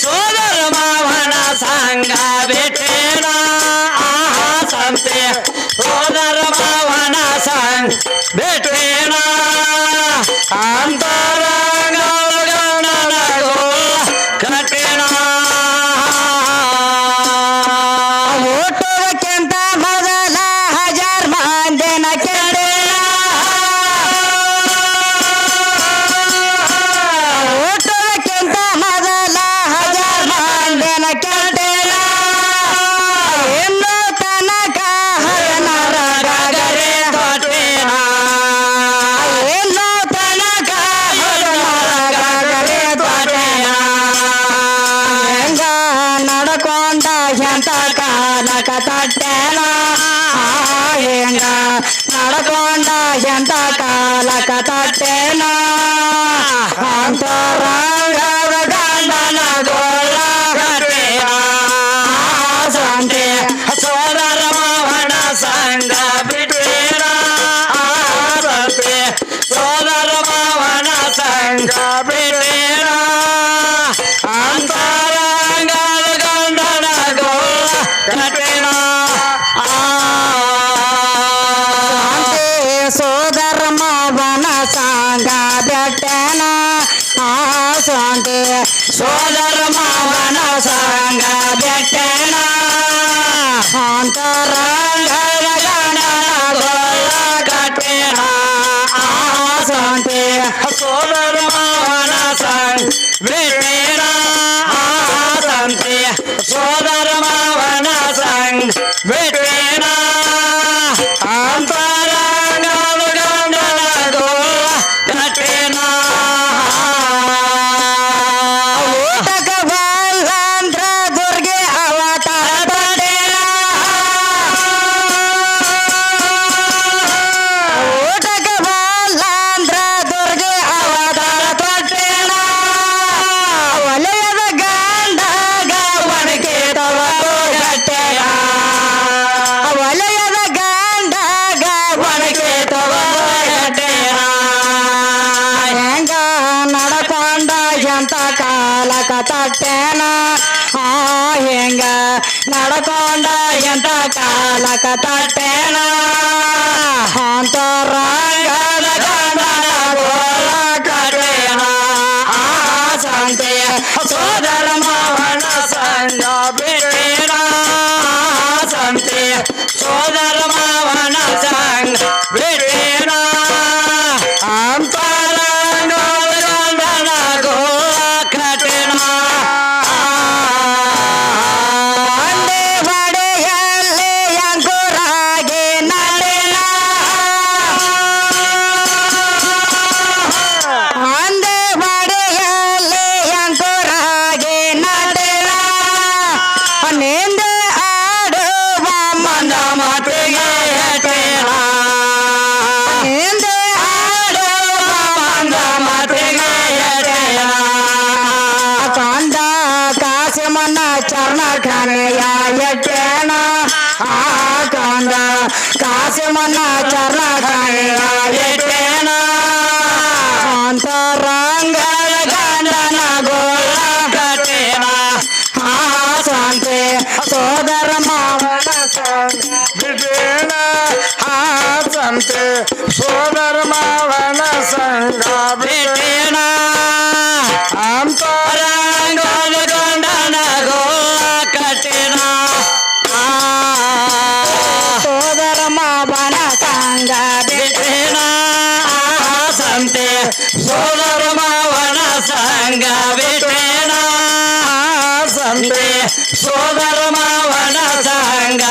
ಸೋದರ ಮಾವನ ಸಂಗ ಬೆಟ್ಟೇನ ಸಂತೆ ಸೋದರ ಮಾವನ ಸಂಗ ಬೆಟ್ಟೇನ ಅಂತರಂಗನ ಕಟೇನ ಹುಟ್ಟುವುದಕ್ಕಿಂತ ಮೊದಲ ಹಜಾರ್ ಮಂದಿನ ಕೆಡೇನ ಹುಟ್ಟುವುದಕ್ಕಿಂತ ಮೊದಲ ಹಜಾರ್ ಮಂದಿನ ಕೆಡೇನ ಇನ್ನು ತನಕ ಹರನರ ಗಗರೆ ಕಟೇನ ಇನ್ನು ತನಕ ಹರನರ ಗಗರೆ ತೊಡೆನ ಹೆಂಗ ನಡ್ಕೊಂಡ ಎಂತ ಕಾಲಕ ತಟ್ಟೆನ ಹೆಂಗ ನಡ್ಕೊಂಡ ಎಂತ ಕಾಲಕ ತಟ್ಟೆನ ಅಂತರಂಗದ ಗಂಡನ ಗೋಳ ಕಟೇನ ಸಂತೆ ಸೋದರ ಮಾವನ ಸಂಗ ಬಿಟ್ಟೇನ ಸಂತೆ ಸೋದರ ಮಾವನ ಸಂಗ ಬಿಟ್ಟೇನ ಅಂತರಂಗದ ಗಂಡನ ಗೋಳ ಕಟೇನ ಶಾಂತಿ ಸೋದರ ಮಾವನ ಸಂಗ ಬೆಟ್ಟೆನ ಶಾಂತಿ ಸೋದರ ಮಾವನ ಸಂಗ ಬೆಟ್ಟೇನ ಅಂತರಂಗದ ಗಂಡನ ಗೋಳ ಕಟೇನ ಶಾಂತಿ ಸೋದರ ಮಾವನ ಸಂಗ ಬಿಟ್ಟೇನ ಸಂತೆ ಸೋದರ ಮಾವನ ಸಂಗ ಬಿಟ್ಟೇನ ಅಂತರಂಗದ ಗಂಡನ ಗೋಳ ಕಟೇನ ಊಟಕ ಬಲ್ಲಂದ್ರ ದುರ್ಗೆ ಅವತಾರ ತೊಡೆನ ಊಟಕ ಬಲ್ಲಂದ್ರ ದುರ್ಗೆ ಅವತಾರ ತೊಟ್ಟೆನ ಒಲೆಯದ ಗಂಡಗ ಒಣಕೆ ತವರು ಗಟ್ಟೆನ ಒಲೆಯದ ಗಂಡಗ ಒಣಕೆ ತವರು ಗಟ್ಟೆನ ಹೆಂಗ ನಡ್ಕೊಂಡ ಎಂತ ಕಾಲಕ ತಟ್ಟೆನ ಹೆಂಗ ನಡ್ಕೊಂಡ ಎಂತ ಕಾಲಕ ತಟ್ಟೆನ ಅಂತರಂಗದ ಗಂಡನ ಗೋಳ ಕಟೇನ ಸಂತೆ ಸೋದರ ಮಾವನ ಸಂಗ ಬಿಟ್ಟೇನ ಸಂತೆ ಸೋದರ ಮಾವನ ಸಂಗ ಬಿಟ್ಟೇನ ಅಂತರಂಗದ ಗಂಡನ ಗೋಳ ಕಟೇನ ಅಂದೆ ಬಡೆಯಲ್ಲಿ ಅಂಕುರಾಗಿ ನಡೆನ ಅಂದೆ ಬಡೆಯಲ್ಲಿ ಅಂಕುರಾಗಿ ನಡೆನ ನಿಂದೆ ಆಡುವ ಮಂದ ಮಾತಿಗೆ ಎಟೇನ ನಿಂದೆ ಆಡುವ ಮಂದ ಮಾತಿಗೆ ಎಟೇನ ಕಂದ ಕಾಸಿಮನ್ನ ಚರ್ಣ ಖಾನೆಯ ಎಟ್ಟೇನ ಕಂದ ಕಾಸಿಮನ್ನ ಚರ್ಣ ಖಾನೆಯ ಎಟ್ಟೇನ ಅಂತರಂಗದ ಗಂಡನ ಗೋಳ ಕಟೇನ ಶಾಂತಿ ಸೋದರ ಮಾವನ ಸಂಗ ಬಿಡೇನ ಸಂತೆ ಸೋದರ ಮಾವನ ಸಂಗ ಬಿಟ್ಟೇನ ಅಂತರಂಗದ ಗಂಡನ ಗೋಳ ಕಟೇನ ಸೋದರ ಮಾವನ ಸಂಗ ಬಿಟ್ಟೇನ ಸೋದರ ಮಾವನ ಸಂಗ